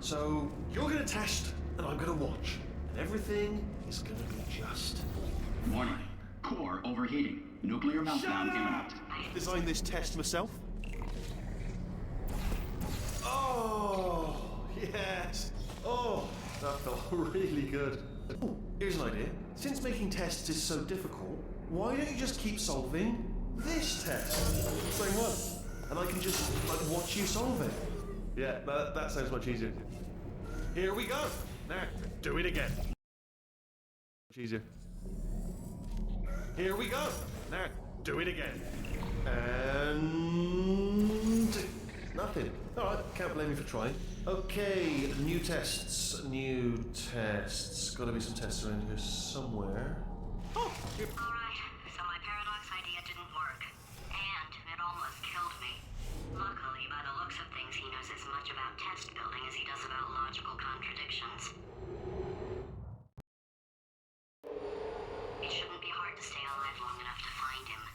So you're gonna test, and I'm gonna watch, and everything is gonna be just. Warning. Core overheating. Nuclear meltdown imminent. Designed this test myself. Oh, yes. Oh, that felt really good. Oh, here's an idea. Since making tests is so difficult, why don't you just keep solving this test? Same one. And I can just watch you solve it. Yeah, that sounds much easier. Here we go. Now, do it again. Much easier. Here we go. Now, do it again. And nothing. All right, can't blame me for trying. Okay, new tests. Got to be some tests around here somewhere. Oh, here. All right, so my paradox idea didn't work, and it almost killed me. Luckily, by the looks of things, he knows as much about test building as he does about logical contradictions. It shouldn't be hard to stay alive long enough to find him.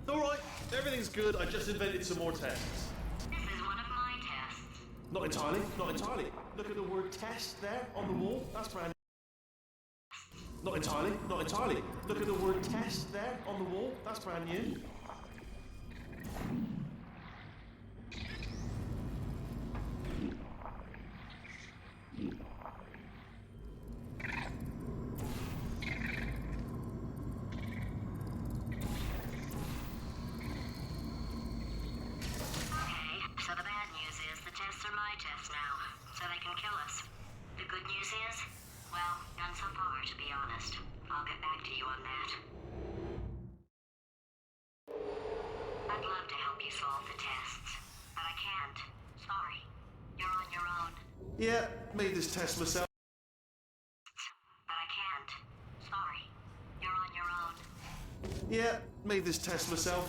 All right, everything's good. I just invented some more tests. This is one of my tests. Not entirely. Look at the word test there on the wall. That's brand new. Not entirely. Look at the word test there on the wall. That's brand new. So the bad news is the tests are my tests now, so they can kill us. The good news is, well, none so far, to be honest. I'll get back to you on that. I'd love to help you solve the tests, but I can't. Sorry. You're on your own. Yeah, made this test myself. But I can't. Sorry. You're on your own. Yeah, made this test myself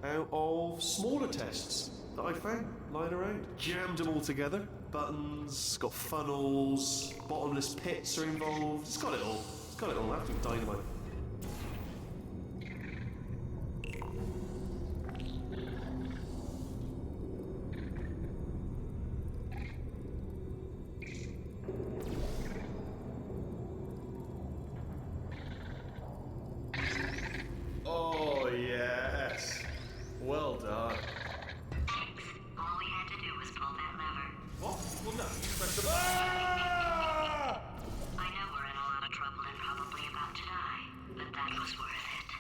out of smaller tests that I found lying around. Jammed them all together. Buttons, got funnels, bottomless pits are involved. It's got it all. Absolute dynamite. Oh, yes. Well done. Thanks. All we had to do was pull that lever. What? Well, no, you pressed the Ah! I know we're in a lot of trouble and probably about to die, but that was worth it.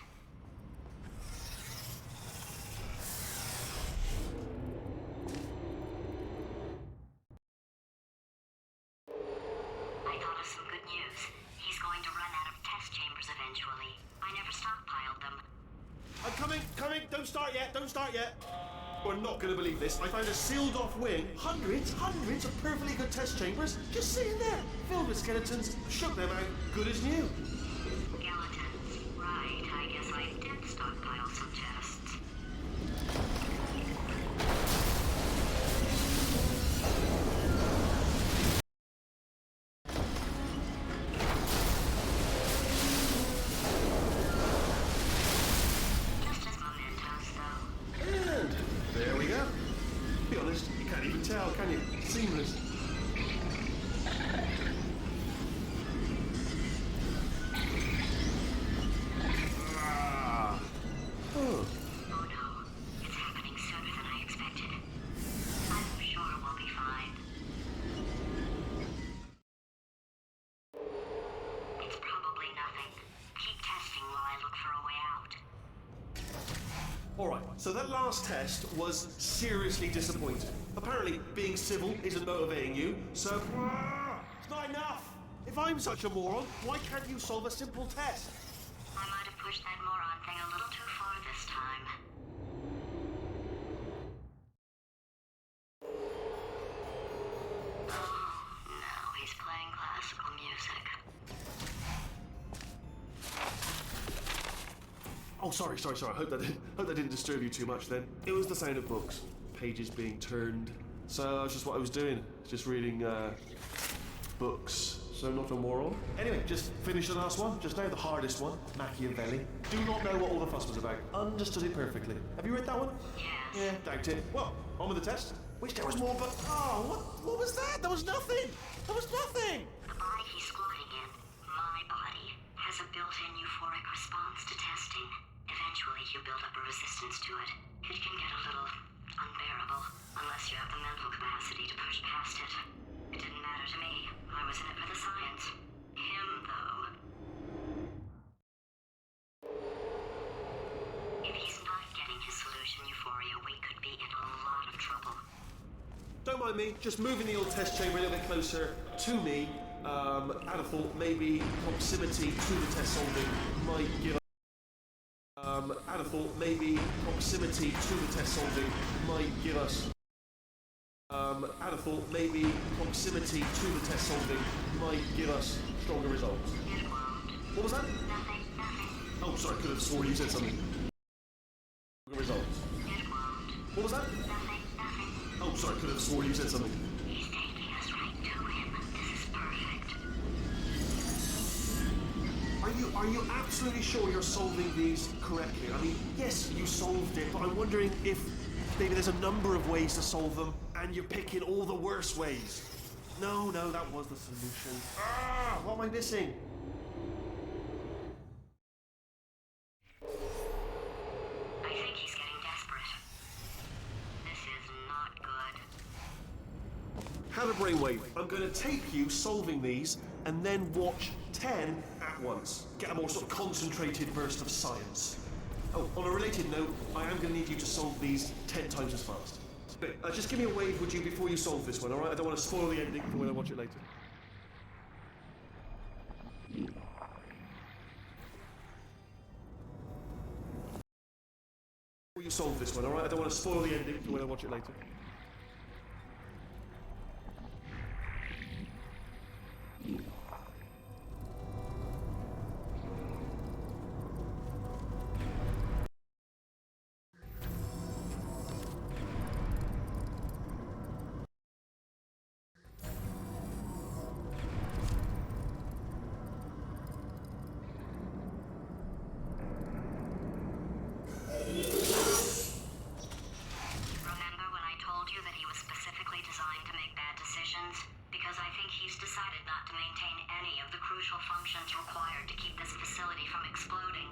I thought of some good news. He's going to run out of test chambers eventually. I never stockpiled them. I'm coming. Don't start yet. We're not going to believe this. I found a sealed off wing. Hundreds of perfectly good test chambers just sitting there, filled with skeletons. Shook them out, good as new. Skeletons. Right, I guess I did stockpile some tests. Just as mementos, though. And there we go. Be honest, you can't even tell, can you? Seamless. Alright, so that last test was seriously disappointing. Apparently, being civil isn't motivating you, so... It's not enough! If I'm such a moron, why can't you solve a simple test? I might have pushed that moron thing a little too far this time. Oh, now he's playing classical music. Oh, sorry. I hope that didn't disturb you too much then. It was the sound of books, pages being turned. So that's just what I was doing, just reading books. So not a moron. Anyway, just finished the last one, just now the hardest one, Machiavelli. Do not know what all the fuss was about. Understood it perfectly. Have you read that one? Yes. Yeah, doubt it. Well, on with the test. Wish there was more, but what was that? There was nothing. There was nothing. The body he's squatting in, my body, has a built-in euphoric response to testing. Eventually, you build up a resistance to it. It can get a little unbearable, unless you have the mental capacity to push past it. It didn't matter to me. I was in it for the science. Him, though. If he's not getting his solution euphoria, we could be in a lot of trouble. Don't mind me, just moving the old test chamber a little bit closer to me. I'd have thought maybe proximity to the test solving might give us... I'd have thought maybe proximity to the test solving might give us... I'd have thought maybe proximity to the test solving might give us stronger results. It won't. What was that? Nothing. Oh, sorry, I could have sworn you said something. Stronger results. It won't. What was that? Nothing. Oh, sorry, I could have sworn you said something. He's taking us right to him. This is perfect. Are you absolutely sure you're solving these correctly? I mean, yes, you solved it, but I'm wondering if maybe there's a number of ways to solve them, and you're picking all the worst ways. No, that was the solution. What am I missing? I think he's getting desperate. This is not good. Have a brainwave. I'm going to tape you solving these, and then watch 10 at once. Get a more sort of concentrated burst of science. Oh, on a related note, I am going to need you to solve these 10 times as fast. Just give me a wave, would you, before you solve this one, alright? I don't want to spoil the ending for when I watch it later. Before you solve this one, alright? I don't want to spoil the ending for when I watch it later. Remember when I told you that he was specifically designed to make bad decisions? Because I think he's decided not to maintain any of the crucial functions required to keep this facility from exploding.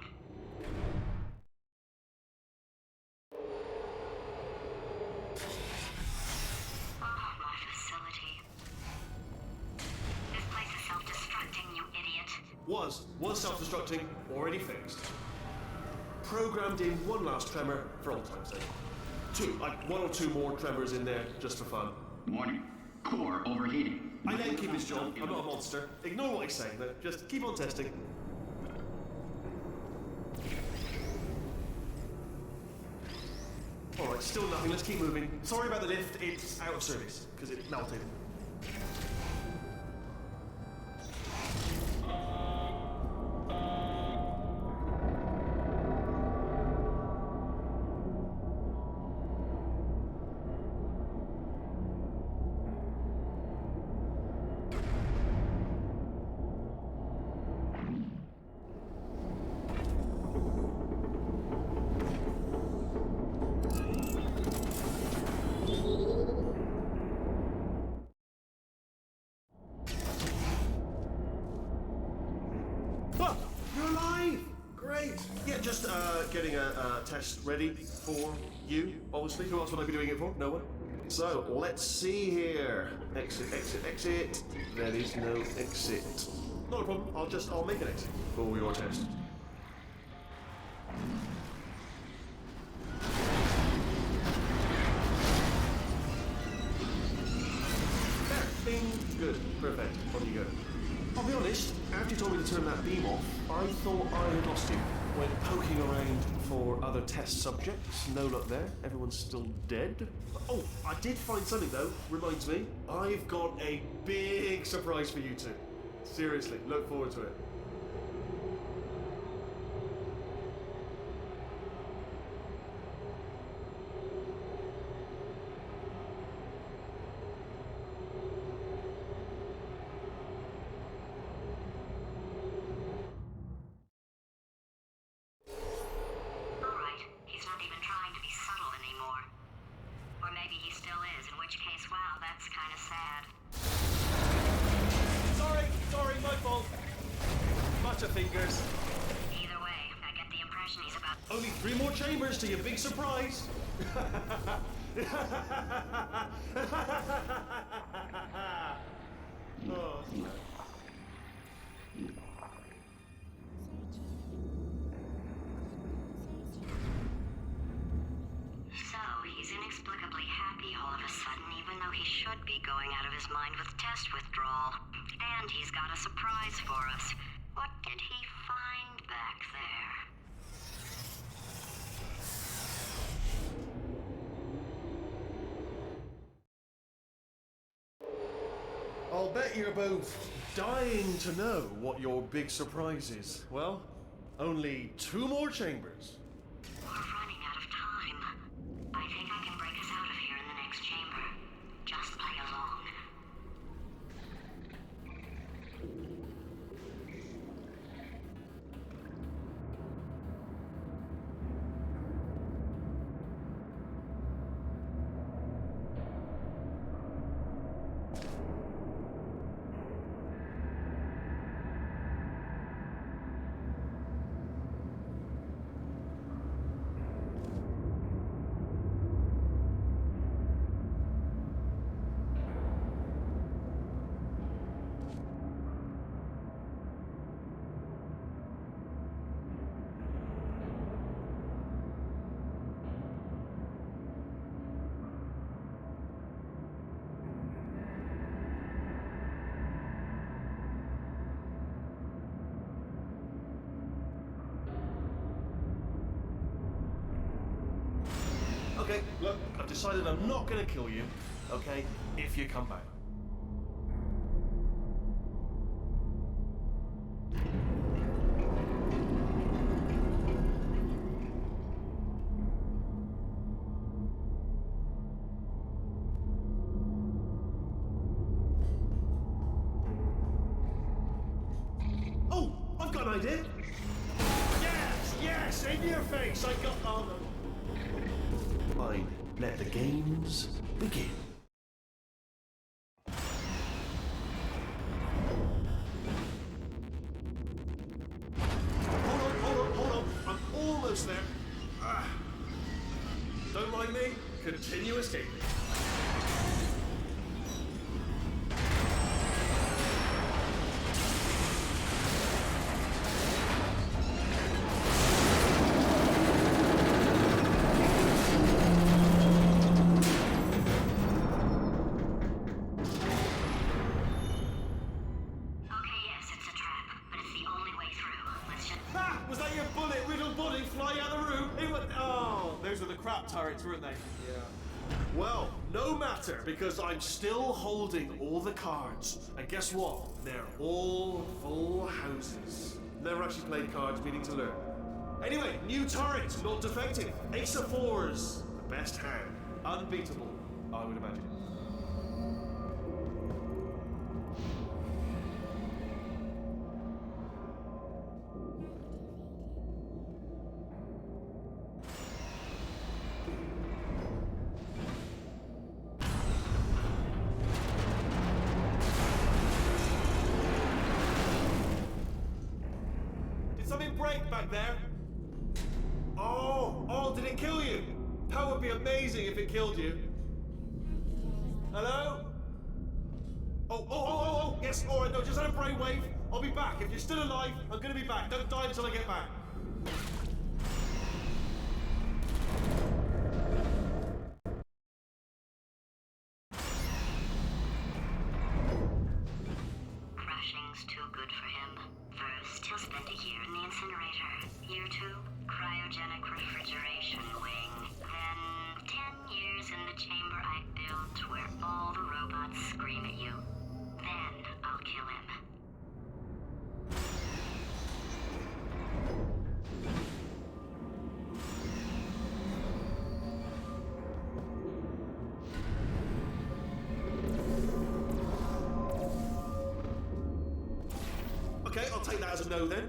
Oh, my facility. This place is self-destructing, you idiot. Was self-destructing, already fixed. Programmed in one last tremor for old time's sake. One or two more tremors in there, just for fun. Warning. Core overheating. I let him keep his job, I'm not a monster. Ignore what he's saying, but just keep on testing. Alright, still nothing, let's keep moving. Sorry about the lift, it's out of service, because it melted. You're alive! Great! Yeah, just getting a test ready for you, obviously. Who else would I be doing it for? No one? So, let's see here. Exit, exit, exit. There is no exit. Not a problem, I'll make an exit for your test. Good, perfect. On you go. I'll be honest, after you told me to turn that beam off, I thought I had lost you. Went poking around for other test subjects. No luck there. Everyone's still dead. Oh, I did find something though. Reminds me. I've got a big surprise for you two. Seriously, look forward to it. Alright, he's not even trying to be subtle anymore. Or maybe he still is, in which case, wow, that's kind of sad. Sorry, my fault. Butterfingers. Either way, I get the impression he's about... Only 3 more chambers to your big surprise. Oh, So, he's inexplicably happy all of a sudden, even though he should be going out of his mind with test withdrawal. And he's got a surprise for us. What did he find back there? I'll bet you're both dying to know what your big surprise is. Well, only 2 more chambers. We're running out of time. I think I can break us out of here in the next chamber. Just play along. Okay, look, I've decided I'm not gonna kill you, okay, if you come back. Oh, I've got an idea. Yes, in your face. I got. Oh no. Fine. Let the games begin. Hold on. I'm almost there. Don't mind me. Continue escaping. Was that your bullet-riddled body flying out of the room? It went... Oh, those were the crap turrets, weren't they? Yeah. Well, no matter, because I'm still holding all the cards. And guess what? They're all full houses. Never actually played cards, meaning to learn. Anyway, new turret, not defective. Ace of 4s, the best hand. Unbeatable, I would imagine. Something break back there? Oh, did it kill you? That would be amazing if it killed you. Hello? Oh, yes, alright, no, just had a brainwave. I'll be back. If you're still alive, I'm gonna be back. Don't die until I get back. spend a year in the incinerator. Year 2, cryogenic refrigeration wing. Then 10 years in the chamber I built where all the robots scream at you. Then I'll kill him. Okay, I'll take that as a no then.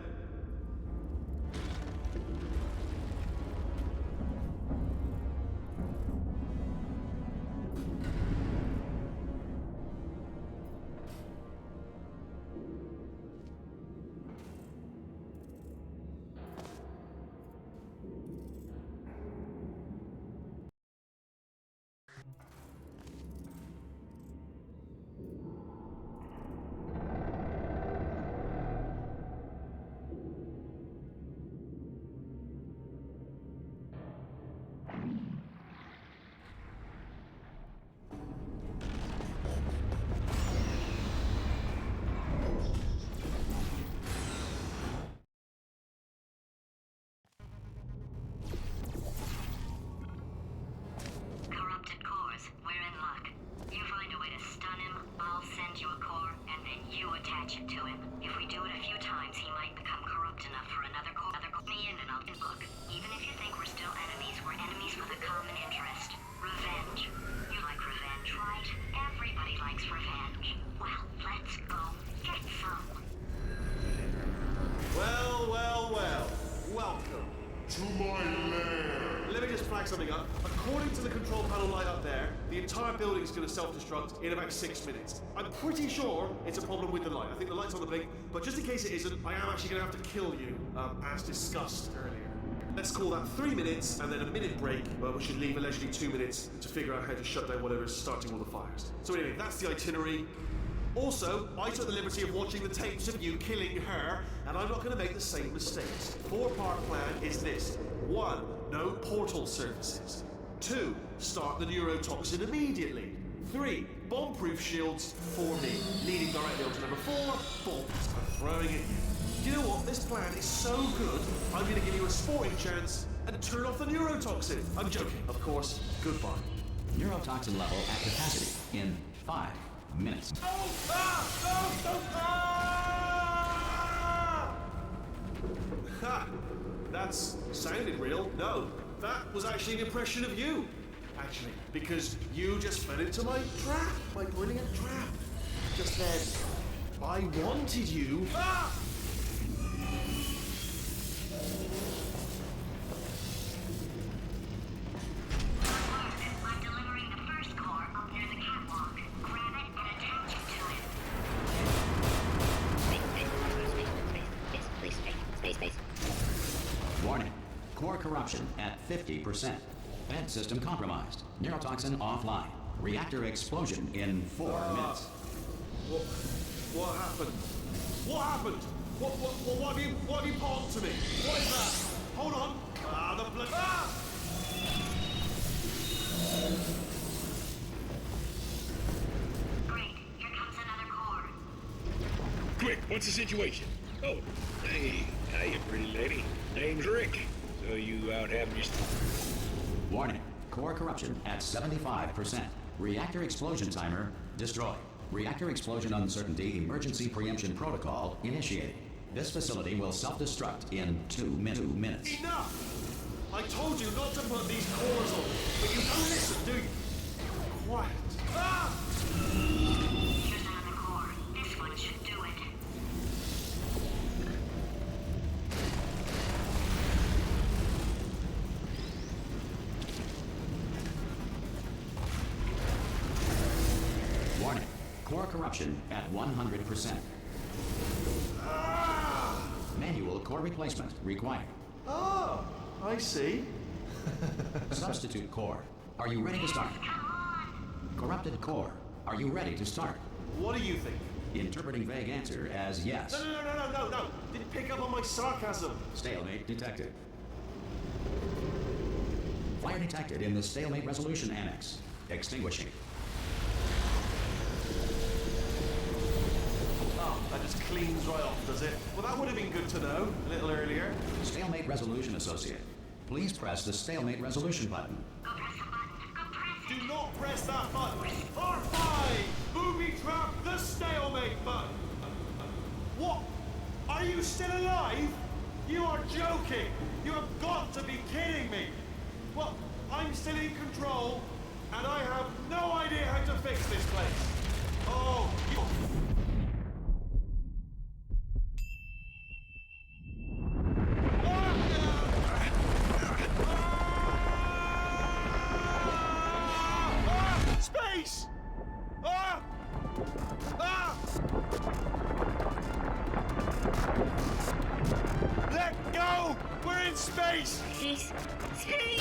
Corrupted cores, we're in luck. You find a way to stun him, I'll send you a core, and then you attach it to him. If we do it a few times, he might become corrupt enough for another core. Me in and I'll look. Even if you think we're still enemies, we're enemies for the common interest. Revenge. You like revenge, right? Everybody likes revenge. Well, let's go. Get some. Well, well, well. Welcome. To my lair. Let me just flag something up. According to the control panel light up there, the entire building is going to self-destruct in about 6 minutes. I'm pretty sure it's a problem with the light. I think the light's on the blink, but just in case it isn't, I am actually going to have to kill you, as discussed earlier. Let's call that 3 minutes and then a minute break, where we should leave allegedly 2 minutes to figure out how to shut down whatever is starting all the fires. So anyway, that's the itinerary. Also, I took the liberty of watching the tapes of you killing her, and I'm not going to make the same mistakes. 4-part plan is this. 1. No portal surfaces. 2. Start the neurotoxin immediately. 3. Bomb-proof shields for me. Leading directly on to number 4. Bombs are throwing at you. You know what? This plan is so good, I'm going to give you a sporting chance and turn off the neurotoxin. I'm joking, of course. Goodbye. Neurotoxin level at capacity in 5 minutes. Ha! That's sounded real. No, that was actually an impression of you. Actually, because you just fell into my trap, my brilliant trap. Just then, I wanted you. Ah! I'm delivering the first core up near the catwalk. Grab it and attach it to it. Space. Warning. Core corruption at 50%. Vent system compromised. Neurotoxin offline. Reactor explosion in 4 minutes. What happened? What happened? What have you palmed to me? What is that? Hold on. The blood. Ah! Great, here comes another core. Quick, what's the situation? Oh, hey, hiya, pretty lady. Name's Rick. So you out having your... Warning. Core corruption at 75%. Reactor explosion timer destroyed. Reactor explosion uncertainty emergency preemption protocol initiated. This facility will self-destruct in 2 minutes. Enough! I told you not to put these cores on, but you don't listen, do you? Quiet. Ah! Here's another core. This one should do it. Warning. Core corruption at 100%. Manual core replacement required. Oh, I see. Substitute core. Are you ready to start? Corrupted core. Are you ready to start? What do you think? Interpreting vague answer as yes. No. Didn't pick up on my sarcasm. Stalemate detected. Fire detected in the stalemate resolution annex. Extinguishing. Oh, That just cleans right off, does it? Well, that would have been good to know a little earlier. Stalemate Resolution Associate. Please press the Stalemate Resolution button. Do not press that button. R5! Booby trap the stalemate button. What? Are you still alive? You are joking. You have got to be kidding me. Well, I'm still in control, and I have no idea how to fix this place. Oh, you... Space! Ah! Ah! Let go! We're in space!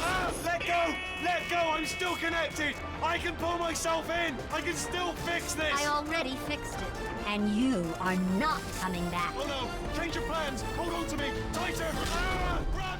Ah! Let go! Let go! I'm still connected! I can pull myself in! I can still fix this! I already fixed it. And you are not coming back. Oh no! Change your plans! Hold on to me! Tighter! Ah! Run!